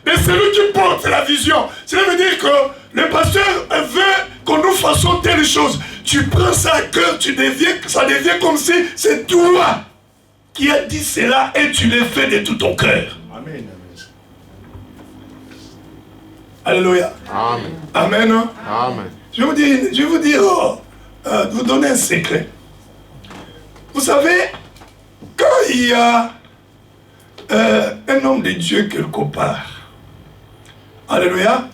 de celui qui porte la vision. Cela veut dire que le pasteur veut que nous fassions telle chose. Tu prends ça à cœur, ça devient comme si c'est toi qui as dit cela et tu le fais de tout ton cœur. Amen. Alléluia. Amen. Amen. Amen. Je vais vous donner un secret. Vous savez, quand il y a un homme de Dieu quelque part, alléluia,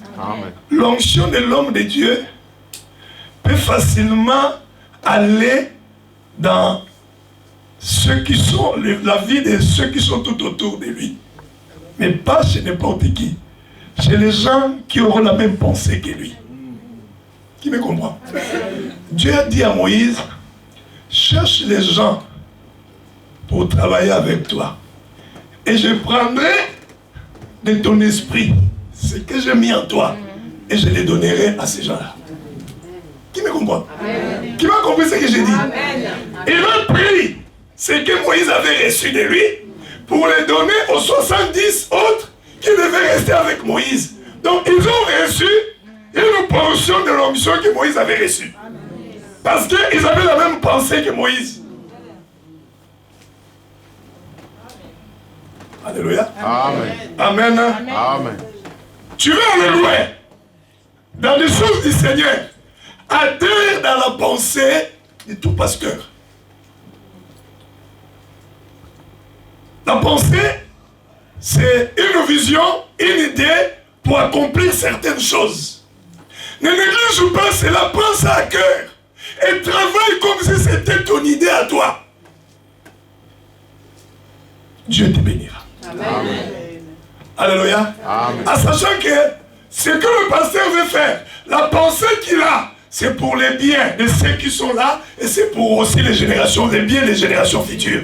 l'onction de l'homme de Dieu peut facilement aller dans ceux qui sont, la vie de ceux qui sont tout autour de lui. Mais pas chez n'importe qui. Chez les gens qui auront la même pensée que lui. Qui me comprend? Dieu a dit à Moïse, cherche les gens pour travailler avec toi. Et je prendrai de ton esprit ce que j'ai mis en toi et je les donnerai à ces gens-là. Qui me comprend? Amen. Qui m'a compris ce que j'ai dit? Amen. Il a pris ce que Moïse avait reçu de lui pour les donner aux 70 autres qui devaient rester avec Moïse. Donc ils ont reçu une portion de l'onction que Moïse avait reçue. Parce qu'ils avaient la même pensée que Moïse. Alléluia. Amen. Amen. Amen. Tu veux aller loin dans les choses du Seigneur. Adhère dans la pensée de tout pasteur. La pensée, c'est une vision, une idée pour accomplir certaines choses. Ne néglige pas cela, prends ça à cœur et travaille comme si c'était ton idée à toi. Dieu te bénira. Amen. Alléluia. Amen. En sachant que ce que le pasteur veut faire, la pensée qu'il a, c'est pour les biens de ceux qui sont là et c'est pour aussi les générations, les biens des générations futures.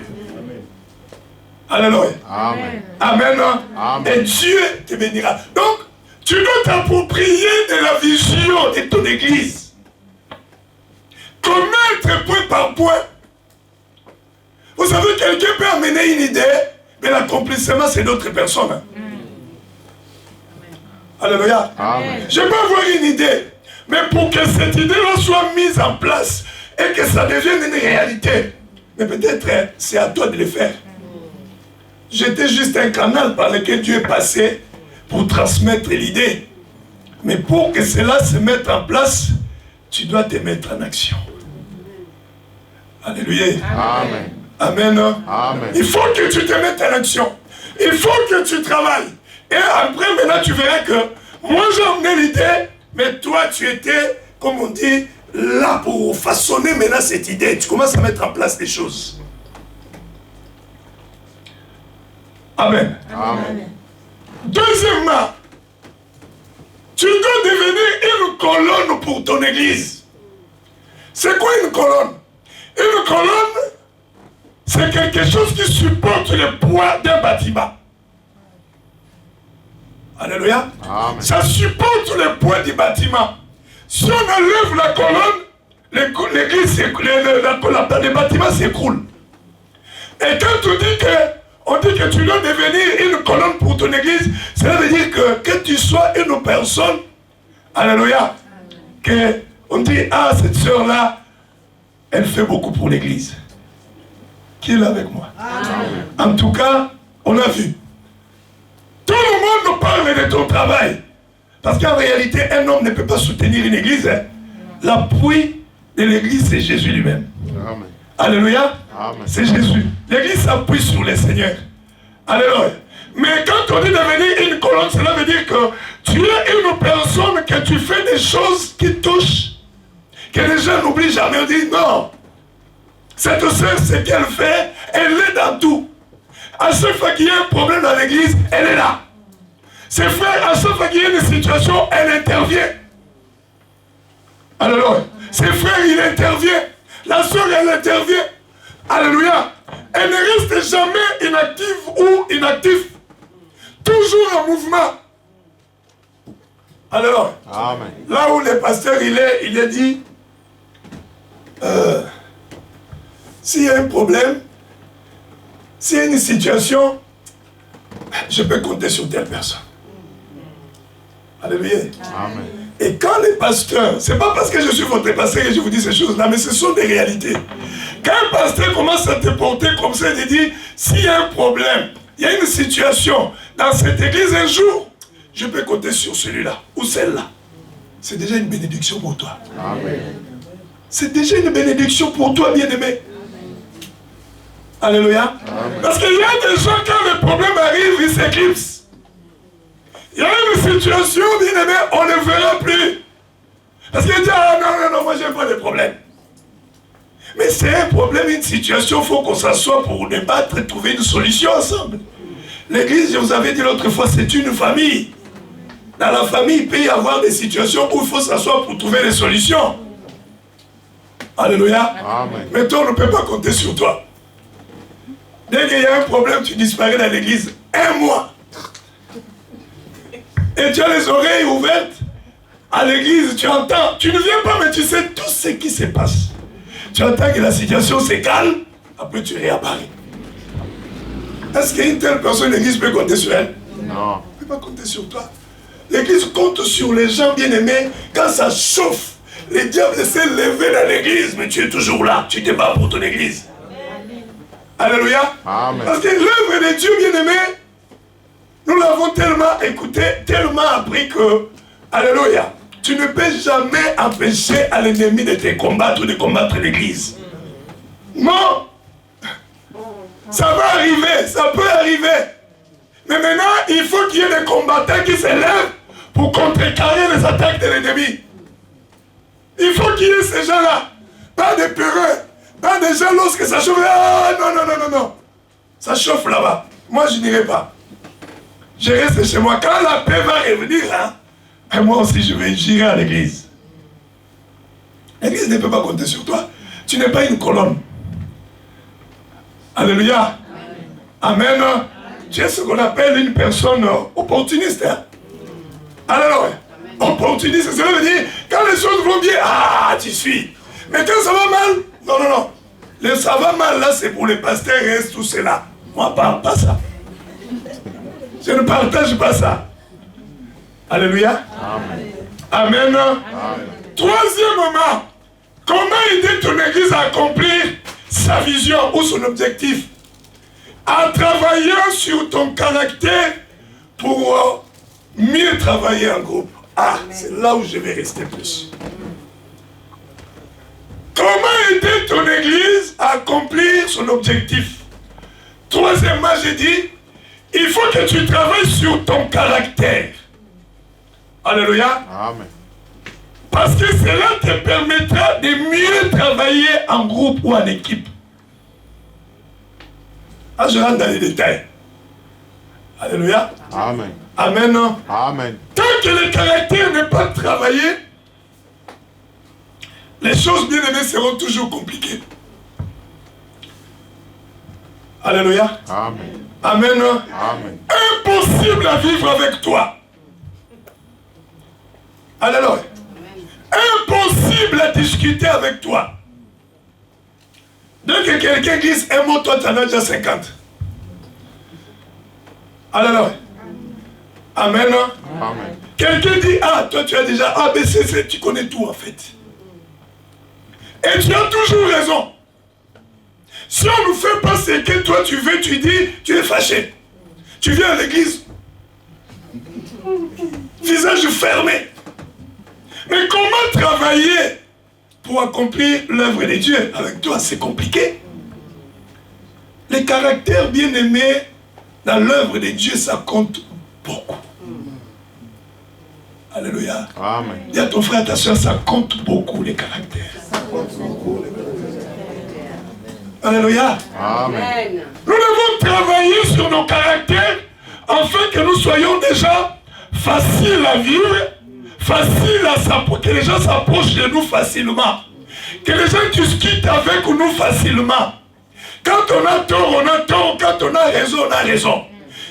Alléluia. Amen. Amen. Amen. Et Dieu te bénira. Donc, tu dois t'approprier de la vision de ton église. Connaître point par point. Vous savez, quelqu'un peut amener une idée, mais l'accomplissement, c'est d'autres personnes. Alléluia. Amen. Je peux avoir une idée, mais pour que cette idée-là soit mise en place et que ça devienne une réalité, mais peut-être c'est à toi de le faire. J'étais juste un canal par lequel Dieu est passé pour transmettre l'idée. Mais pour que cela se mette en place, tu dois te mettre en action. Alléluia. Amen. Amen. Amen. Il faut que tu te mettes en action. Il faut que tu travailles. Et après, maintenant, tu verras que moi, j'ai emmené l'idée, mais toi, tu étais, comme on dit, là pour façonner maintenant cette idée. Tu commences à mettre en place les choses. Amen. Amen. Deuxièmement, tu dois devenir une colonne pour ton église. C'est quoi une colonne? Une colonne, c'est quelque chose qui supporte le poids d'un bâtiment. Alléluia. Amen. Ça supporte le poids du bâtiment. Si on enlève la colonne, l'église, le bâtiment s'écroule. Et quand on dit que tu dois devenir une colonne pour ton église, cela veut dire que tu sois une personne, alléluia, que on dit, ah, cette sœur-là, elle fait beaucoup pour l'église. Qui est là avec moi? Amen. En tout cas, on a vu. Tout le monde nous parle de ton travail. Parce qu'en réalité, un homme ne peut pas soutenir une église. Hein. L'appui de l'église, c'est Jésus lui-même. Amen. Alléluia. C'est Jésus. L'église s'appuie sur le Seigneur. Alléluia. Mais quand on dit devenir une colonne, cela veut dire que tu es une personne que tu fais des choses qui touchent, que les gens n'oublient jamais. On dit non. Cette sœur, ce qu'elle fait, elle est dans tout. À chaque fois qu'il y a un problème dans l'église, elle est là. Ses frères, à chaque fois qu'il y a une situation, elle intervient. Alléluia. Ses frères, il intervient. La soeur, elle intervient. Alléluia. Elle ne reste jamais inactive ou inactif. Toujours en mouvement. Alors, Amen. Là où le pasteur il est dit, s'il y a un problème, s'il y a une situation, je peux compter sur telle personne. Alléluia. Amen. Et quand les pasteurs, c'est pas parce que je suis votre pasteur que je vous dis ces choses-là, mais ce sont des réalités. Quand un pasteur commence à te porter comme ça, il dit, s'il y a un problème, il y a une situation dans cette église un jour, je peux compter sur celui-là ou celle-là. C'est déjà une bénédiction pour toi. Amen. C'est déjà une bénédiction pour toi, bien-aimé. Alléluia. Amen. Parce qu'il y a des gens, quand le problème arrive, ils s'éclipsent. Il y a une situation, bien-aimé, on ne verra plus. Parce qu'il dit, ah non, moi j'aime pas les problèmes. Mais c'est un problème, une situation, il faut qu'on s'assoie pour débattre et trouver une solution ensemble. L'église, je vous avais dit l'autre fois, c'est une famille. Dans la famille, il peut y avoir des situations où il faut s'asseoir pour trouver des solutions. Alléluia. Amen. Mais toi, on ne peut pas compter sur toi. Dès qu'il y a un problème, tu disparais dans l'église. 1 mois. Et tu as les oreilles ouvertes. À l'église, tu entends. Tu ne viens pas, mais tu sais tout ce qui se passe. Tu entends que la situation se calme. Après, tu réapparais. Est-ce qu'une telle personne, l'église peut compter sur elle? Non. Elle ne peut pas compter sur toi. L'église compte sur les gens bien-aimés. Quand ça chauffe, les diables s'est levé dans l'église, mais tu es toujours là. Tu te bats pour ton église. Alléluia. Amen. Parce que l'œuvre de Dieu bien-aimé, nous l'avons tellement écouté, tellement appris que, alléluia, tu ne peux jamais empêcher à l'ennemi de te combattre ou de combattre l'église. Non. Ça va arriver, ça peut arriver. Mais maintenant, il faut qu'il y ait des combattants qui se lèvent pour contrecarrer les attaques de l'ennemi. Il faut qu'il y ait ces gens-là. Pas des peureux. Pas des gens lorsque ça chauffe. Ah non. Ça chauffe là-bas. Moi, je n'irai pas. Je reste chez moi. Quand la paix va revenir, et moi aussi, j'irai à l'église. L'église ne peut pas compter sur toi. Tu n'es pas une colonne. Alléluia. Amen. Tu es ce qu'on appelle une personne opportuniste. Alléluia. Opportuniste, cela veut dire, quand les choses vont bien, tu suis. Mais quand ça va mal, non. Le ça va mal, là, c'est pour les pasteurs et tout cela. Moi, pas ça. Je ne partage pas ça. Alléluia. Amen. Amen. Amen. Troisièmement, comment aider ton église à accomplir sa vision ou son objectif? En travaillant sur ton caractère pour mieux travailler en groupe. C'est là où je vais rester plus. Comment aider ton église à accomplir son objectif? Troisièmement, j'ai dit, il faut que tu travailles sur ton caractère. Alléluia. Amen. Parce que cela te permettra de mieux travailler en groupe ou en équipe. Je rentre dans les détails. Alléluia. Amen. Amen. Amen. Tant que le caractère n'est pas travaillé, les choses bien aimées seront toujours compliquées. Alléluia. Amen. Amen. Amen. Impossible à vivre avec toi. Alléluia. Impossible à discuter avec toi. Dès que quelqu'un glisse un mot, toi tu en as déjà 50. Alléluia. Amen. Amen. Quelqu'un dit, toi tu as déjà A, B, C, C, tu connais tout en fait. Et tu as toujours raison. Si on ne fait pas ce que toi tu veux, tu dis, tu es fâché. Tu viens à l'église, visage fermé. Mais comment travailler pour accomplir l'œuvre de Dieu avec toi? C'est compliqué. Les caractères bien-aimés dans l'œuvre de Dieu, ça compte beaucoup. Alléluia. Amen. Dis à ton frère, ta soeur, ça compte beaucoup les caractères. Alléluia. Amen. Nous devons travailler sur nos caractères afin que nous soyons déjà faciles à vivre, faciles à s'approcher, que les gens s'approchent de nous facilement, que les gens discutent avec nous facilement. Quand on a tort, on a tort. Quand on a raison, on a raison.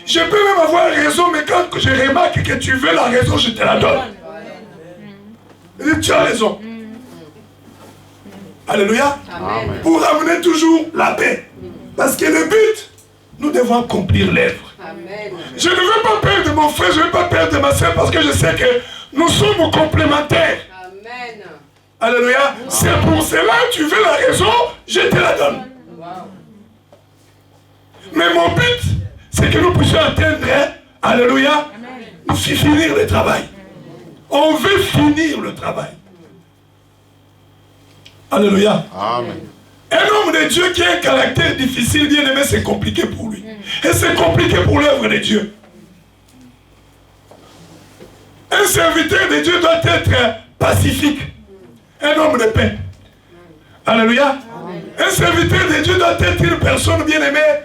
Je peux même avoir raison, mais quand je remarque que tu veux la raison, je te la donne. Et tu as raison. Alléluia. Amen. Pour amener toujours la paix. Parce que le but, nous devons accomplir l'œuvre. Je ne veux pas perdre mon frère, je ne veux pas perdre ma soeur, parce que je sais que nous sommes complémentaires. Amen. Alléluia. C'est pour cela que tu veux la raison, je te la donne. Mais mon but, c'est que nous puissions atteindre, alléluia, nous finir le travail. On veut finir le travail. Alléluia. Amen. Un homme de Dieu qui a un caractère difficile, bien aimé, c'est compliqué pour lui. Et c'est compliqué pour l'œuvre de Dieu. Un serviteur de Dieu doit être pacifique. Un homme de paix. Alléluia. Un serviteur de Dieu doit être une personne bien aimée,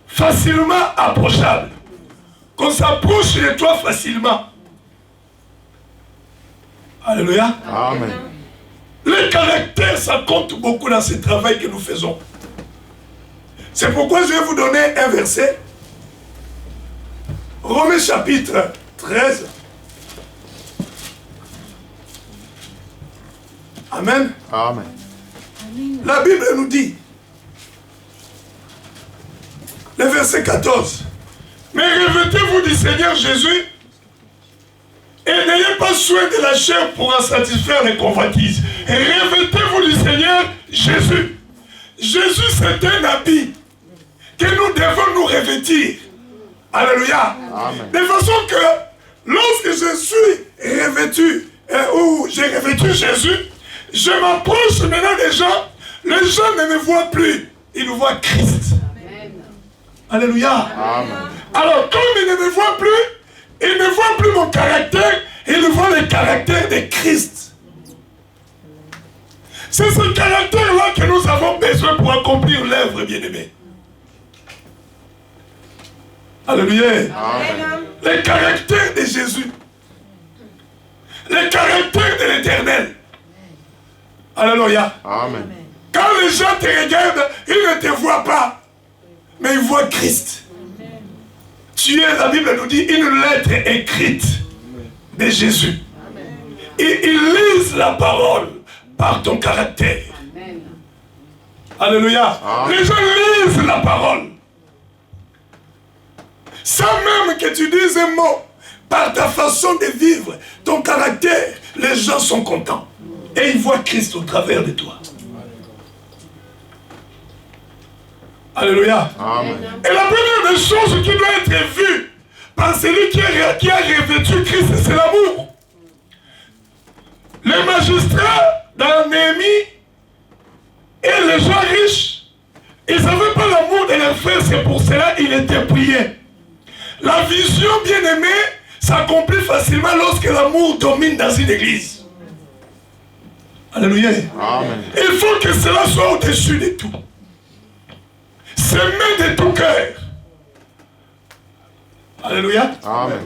facilement approchable. Qu'on s'approche de toi facilement. Alléluia. Amen. Le caractère, ça compte beaucoup dans ce travail que nous faisons. C'est pourquoi je vais vous donner un verset. Romains chapitre 13. Amen. Amen. La Bible nous dit, le verset 14, mais revêtez-vous du Seigneur Jésus et n'ayez pas soin de la chair pour en satisfaire les convoitises. Revêtez-vous du Seigneur Jésus. Jésus, c'est un habit que nous devons nous revêtir. Alléluia. Amen. De façon que lorsque je suis revêtu, ou j'ai revêtu Jésus, je m'approche maintenant des gens, les gens ne me voient plus, ils voient Christ. Amen. Alléluia. Amen. Alors, comme ils ne me voient plus, ils ne voient plus mon caractère, ils voient le caractère de Christ. C'est ce caractère-là que nous avons besoin pour accomplir l'œuvre, bien-aimé. Alléluia. Amen. Le caractère de Jésus. Le caractère de l'Éternel. Alléluia. Amen. Quand les gens te regardent, ils ne te voient pas, mais ils voient Christ. Tu es, la Bible nous dit, une lettre écrite de Jésus. Et ils lisent la parole par ton caractère. Amen. Alléluia. Amen. Les gens lisent la parole. Sans même que tu dises un mot, par ta façon de vivre, ton caractère, les gens sont contents. Et ils voient Christ au travers de toi. Alléluia. Amen. Et la première des choses qui doit être vue par celui qui a revêtu Christ, c'est l'amour. Les magistrats dans Néhémie et les gens riches, ils n'avaient pas l'amour de leurs frères, c'est pour cela qu'ils étaient priés. La vision bien-aimée s'accomplit facilement lorsque l'amour domine dans une église. Alléluia. Amen. Il faut que cela soit au-dessus de tout. S'aimer de tout cœur. Alléluia. Amen.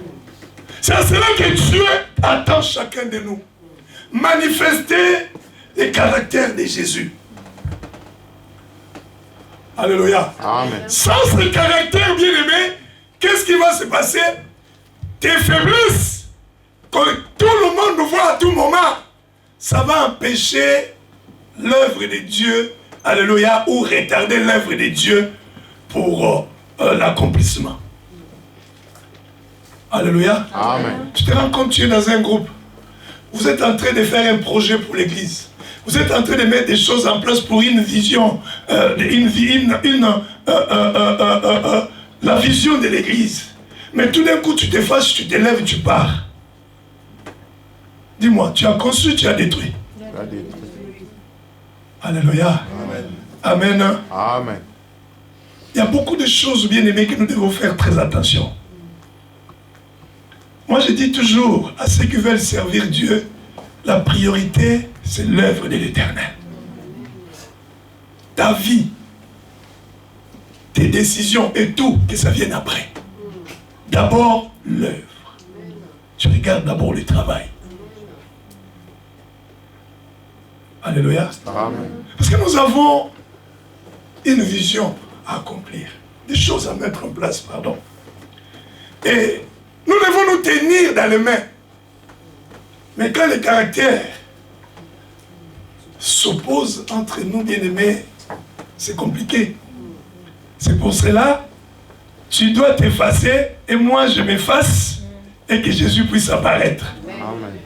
C'est à cela que Dieu attend chacun de nous. Manifester le caractère de Jésus. Alléluia. Amen. Sans ce caractère bien-aimé, qu'est-ce qui va se passer? Tes faiblesses, que tout le monde voit à tout moment, ça va empêcher l'œuvre de Dieu, alléluia, ou retarder l'œuvre de Dieu pour l'accomplissement. Alléluia. Amen. Tu te rends compte, tu es dans un groupe. Vous êtes en train de faire un projet pour l'église. Vous êtes en train de mettre des choses en place pour une vision, la vision de l'église. Mais tout d'un coup, tu te fâches, tu te lèves, tu pars. Dis-moi, tu as construit, tu as détruit. Alléluia. Amen. Amen. Amen. Il y a beaucoup de choses, bien aimées, que nous devons faire très attention. Moi, je dis toujours à ceux qui veulent servir Dieu, la priorité, c'est l'œuvre de l'Éternel. ta vie, tes décisions et tout, que ça vienne après. D'abord, l'œuvre. Tu regardes d'abord le travail. Alléluia. Amen. Parce que nous avons une vision à accomplir, des choses à mettre en place, pardon. Et nous devons nous tenir dans les mains. Mais quand le caractère s'oppose entre nous, bien-aimés, c'est compliqué. C'est pour cela, tu dois t'effacer et moi je m'efface et que Jésus puisse apparaître. Amen.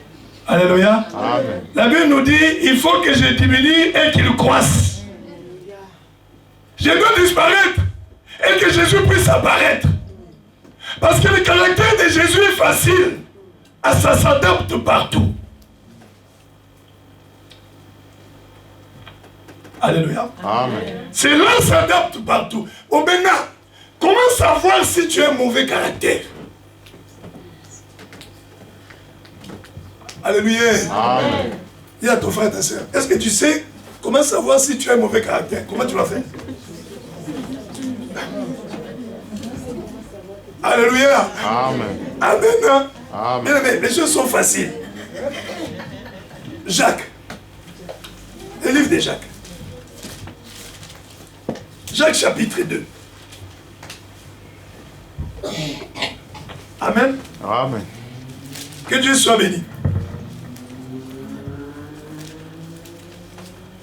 Alléluia. Amen. La Bible nous dit, il faut que je diminue et qu'il croisse. Je dois disparaître et que Jésus puisse apparaître. Parce que le caractère de Jésus est facile. Ça s'adapte partout. Alléluia. Amen. Cela s'adapte partout. Bon, maintenant, comment savoir si tu as un mauvais caractère? Alléluia. Amen. Dis à ton frère et ta soeur, est-ce que tu sais comment savoir si tu as un mauvais caractère? Comment tu vas faire? Alléluia. Amen. Amen. Amen. Bien aimé, les choses sont faciles. Jacques. Le livre de Jacques. Jacques chapitre 2. Amen. Amen. Que Dieu soit béni.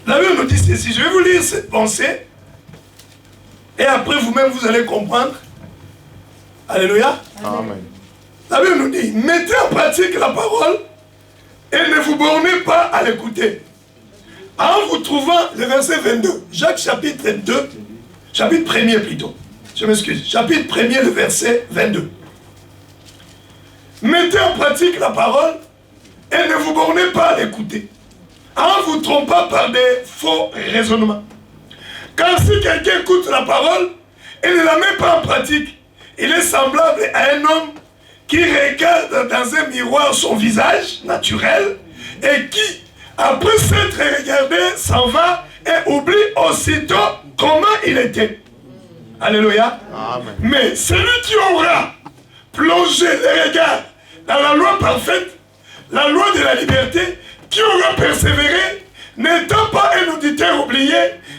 La Bible nous dit ceci. Je vais vous lire cette pensée. Et après vous-même vous allez comprendre. Alléluia. Amen. La Bible nous dit, mettez en pratique la parole et ne vous bornez pas à l'écouter. En vous trouvant le verset 22, Jacques chapitre 2, chapitre 1er plutôt, je m'excuse, chapitre 1er le verset 22. Mettez en pratique la parole et ne vous bornez pas à l'écouter, en vous trompant par des faux raisonnements. Car si quelqu'un écoute la parole et ne la met pas en pratique, il est semblable à un homme qui regarde dans un miroir son visage naturel et qui, après s'être regardé, s'en va et oublie aussitôt comment il était. Alléluia. Amen. Mais celui qui aura plongé le regard dans la loi parfaite, la loi de la liberté, qui aura persévéré, n'étant pas un auditeur oublié,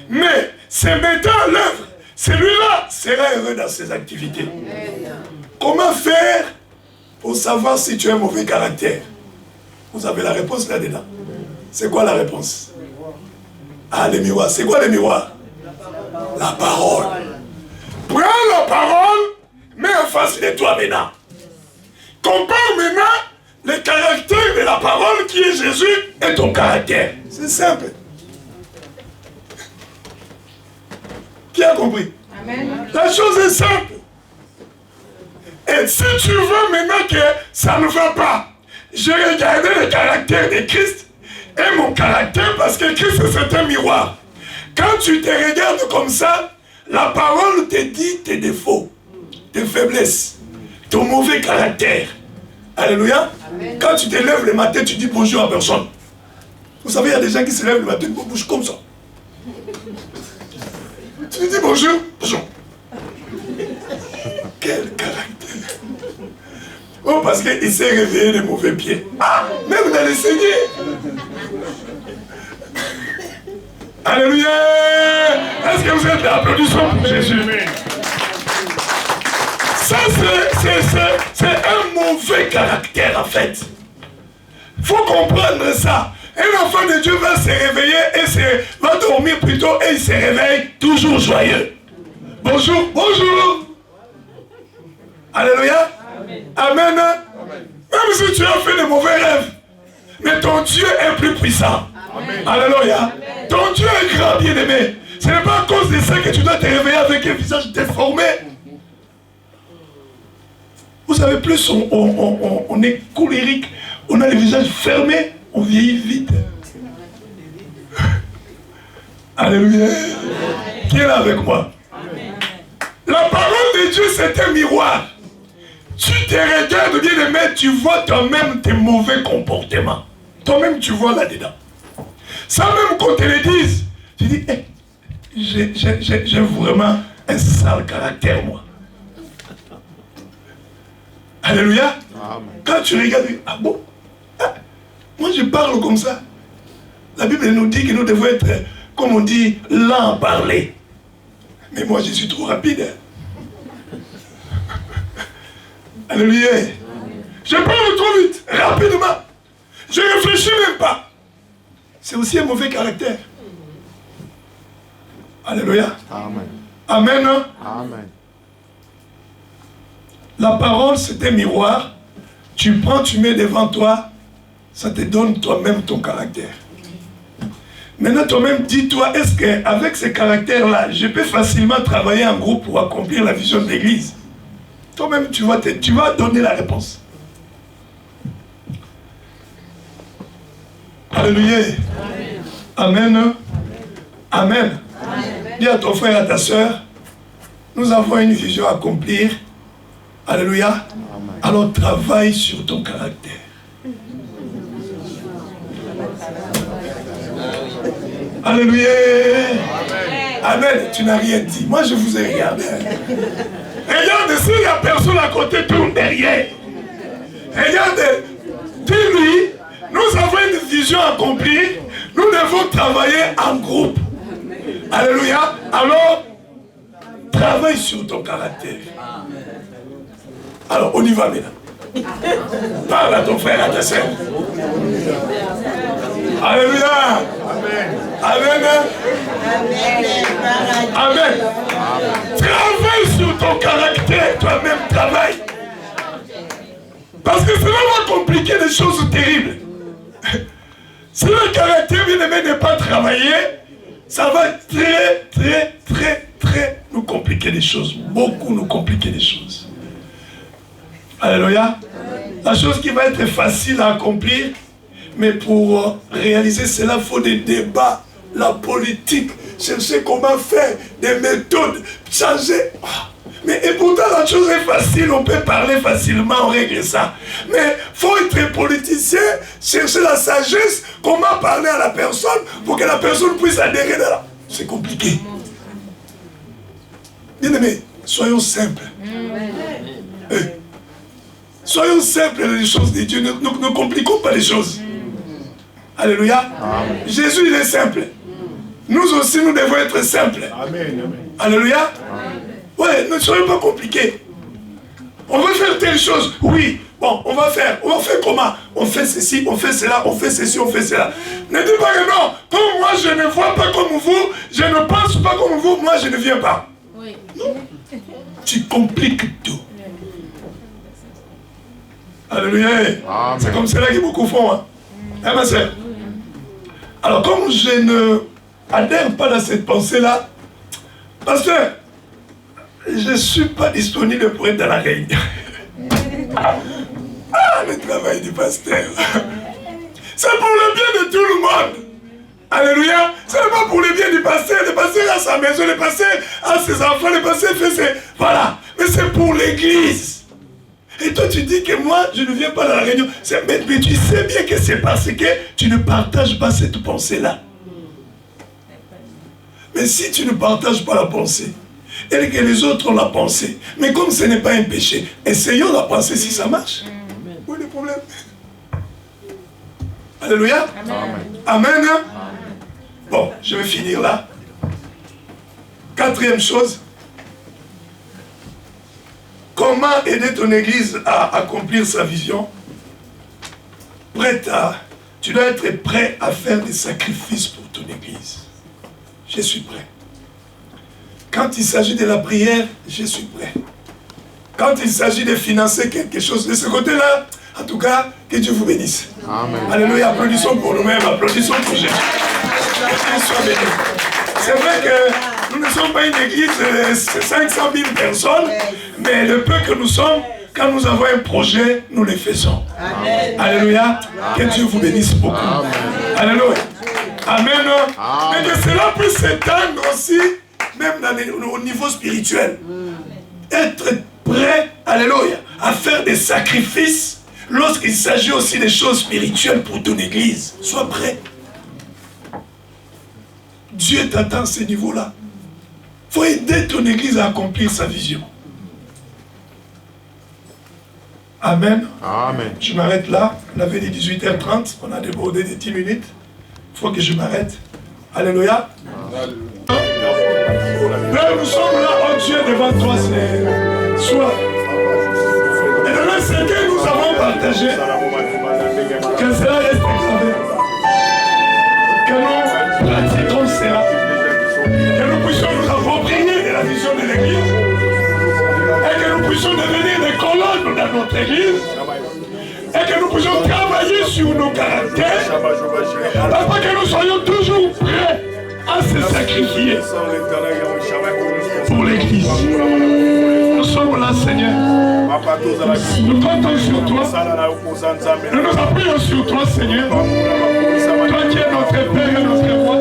mais se mettant à l'œuvre, celui-là sera heureux dans ses activités. Comment faire pour savoir si tu as un mauvais caractère? Vous avez la réponse là-dedans. C'est quoi la réponse? Ah, les miroirs. C'est quoi les miroirs? La parole. Prends la parole, mets en face de toi maintenant. Compare maintenant le caractère de la parole qui est Jésus et ton caractère. C'est simple. Qui a compris? Amen. La chose est simple. Et si tu veux maintenant que ça ne va pas, j'ai regardé le caractère de Christ et mon caractère parce que Christ c'est un miroir. Quand tu te regardes comme ça, la parole te dit tes défauts, tes faiblesses, ton mauvais caractère. Alléluia. Amen. Quand tu te lèves le matin, tu dis bonjour à personne. Vous savez, il y a des gens qui se lèvent le matin, ils bougent comme ça. Tu dis bonjour, bonjour. Quel caractère. Oh, parce qu'il s'est réveillé de mauvais pieds. Ah, même dans les Seigneurs. Alléluia. Est-ce que vous êtes applaudissants pour Jésus? Ça, c'est un mauvais caractère, en fait. Il faut comprendre ça. Un enfant de Dieu va se réveiller et va dormir plutôt et il se réveille toujours joyeux. Bonjour, bonjour. Alléluia. Amen. Même si tu as fait de mauvais rêves, mais ton Dieu est plus puissant. Amen. Alléluia. Amen. Ton Dieu est grand, bien-aimé. Ce n'est pas à cause de ça que tu dois te réveiller avec un visage déformé. Vous savez, plus on est colérique, on a le visage fermé, on vieillit vite. Alléluia. Qui est là avec moi? Amen. La parole de Dieu, c'est un miroir. Tu te regardes bien aimé, tu vois toi-même tes mauvais comportements. Toi-même, tu vois là-dedans. Sans même qu'on te le dise, tu dis, hey, j'ai vraiment un sale caractère, moi. Alléluia. Amen. Quand tu regardes, ah bon, moi je parle comme ça. La Bible nous dit que nous devons être, comme on dit, lents à parler. Mais moi je suis trop rapide. Alléluia. Je parle trop vite, rapidement. Je ne réfléchis même pas. C'est aussi un mauvais caractère. Alléluia. Amen. Amen. Amen. La parole, c'est un miroir. Tu prends, tu mets devant toi, ça te donne toi-même ton caractère. Maintenant, toi-même, dis-toi, est-ce qu'avec ce caractère-là, je peux facilement travailler en groupe pour accomplir la vision de l'Église? Toi-même, tu vas donner la réponse. Alléluia. Amen. Amen. Amen. Dis à ton frère, à ta soeur, nous avons une vision à accomplir. Alléluia. Amen. Alors travaille sur ton caractère. Alléluia. Amen. Amen. Tu n'as rien dit. Moi, je vous ai regardé. Regarde, si la personne à côté tourne derrière. Regarde, dis-lui, nous avons une vision accomplie. Nous devons travailler en groupe. Alléluia. Alors, travaille sur ton caractère. Alors, on y va maintenant. Parle à ton frère, à ta soeur. Alléluia. Amen. Amen. Amen. Travaille sur ton caractère, toi-même, travaille. Parce que cela va compliquer des choses terribles. Si le caractère, bien aimé, n'est pas travaillé, ça va très nous compliquer les choses. Beaucoup nous compliquer les choses. Alléluia. La chose qui va être facile à accomplir, mais pour réaliser cela, il faut des débats, la politique, chercher comment faire, des méthodes, changer. Mais et pourtant la chose est facile, on peut parler facilement, on règle ça. Mais il faut être politicien, chercher la sagesse, comment parler à la personne pour que la personne puisse adhérer à la... C'est compliqué. Bien aimé, soyons simples. Soyons simples dans les choses de Dieu, ne compliquons pas les choses. Alléluia. Amen. Jésus, il est simple. Nous aussi, nous devons être simples. Amen. Alléluia. Ouais, ne soyons pas compliqués. On veut faire telle chose. Oui, bon, on va faire comment? On fait ceci, on fait cela, on fait ceci, on fait cela. Ne dites pas que non, comme moi je ne vois pas comme vous, je ne pense pas comme vous, moi je ne viens pas. Oui. Non. Tu compliques tout. Alléluia. C'est comme cela que beaucoup font. Hein, ma soeur? Alors, comme je ne adhère pas à cette pensée-là, parce que je ne suis pas disponible pour être dans la réunion. Le travail du pasteur. C'est pour le bien de tout le monde. Alléluia. Ce n'est pas pour le bien du pasteur. Le pasteur a sa maison, le pasteur a ses enfants, le pasteur fait ses... Voilà. Mais c'est pour l'église. Et toi, tu dis que moi, je ne viens pas dans la réunion. Mais tu sais bien que c'est parce que tu ne partages pas cette pensée-là. Mais si tu ne partages pas la pensée, et que les autres ont la pensée, mais comme ce n'est pas un péché, essayons la pensée si ça marche. Où est le problème? Alléluia. Amen. Amen. Bon, je vais finir là. Quatrième chose. Comment aider ton église à accomplir sa vision? Tu dois être prêt à faire des sacrifices pour ton église. Je suis prêt. Quand il s'agit de la prière, je suis prêt. Quand il s'agit de financer quelque chose de ce côté-là, en tout cas, que Dieu vous bénisse. Amen. Alléluia, applaudissons pour nous-mêmes, applaudissons pour Jésus. Que Dieu soit béni. C'est vrai que nous ne sommes pas une église de 500 000 personnes, mais le peu que nous sommes, quand nous avons un projet, nous le faisons. Amen. Alléluia. Amen. Que Dieu vous bénisse beaucoup. Amen. Alléluia. Amen. Amen. Mais que cela puisse s'étendre aussi, même au niveau spirituel. Être prêt, alléluia, à faire des sacrifices lorsqu'il s'agit aussi des choses spirituelles pour ton église. Sois prêt. Dieu t'attend à ce niveau-là. Il faut aider ton église à accomplir sa vision. Amen. Amen. Je m'arrête là. On avait dit 18h30. On a débordé de 10 minutes. Il faut que je m'arrête. Alléluia. Père, nous sommes là, oh Dieu, devant toi ce soir. Et dans ce que nous avons partagé, que cela reste examen. Que nous pratiquons cela. Que nous puissions nous approprier de la vision de l'Église. Et que nous puissions devenir des colonnes dans notre Église. Et que nous puissions travailler sur nos caractères. Afin que nous soyons toujours prêts à se sacrifier pour l'Église. Nous sommes là, Seigneur. Nous comptons sur toi. Nous nous appuyons sur toi, Seigneur. Toi qui es notre Père et notre Roi.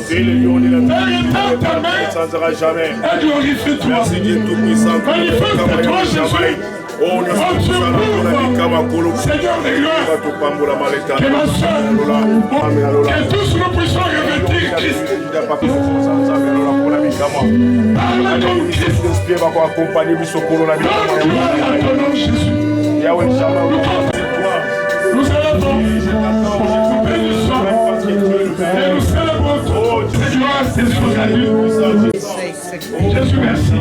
Père, étends ta main et glorifie-toi. Manifeste-toi, Jésus. Oh Dieu, Seigneur de gloire, que ma soeur, que tous nous puissions revêtir Christ. Parle comme Christ. Donne gloire à ton nom, Jésus. Nous élevons, nous bénissons et nous célébrons tout. Gloire, c'est son salut. Jésus, merci.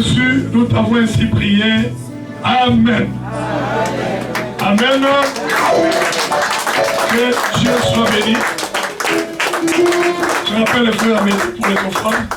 Jésus, nous t'avons ainsi prié. Amen. Amen. Que Dieu soit béni. Je rappelle les frères pour les offrandes.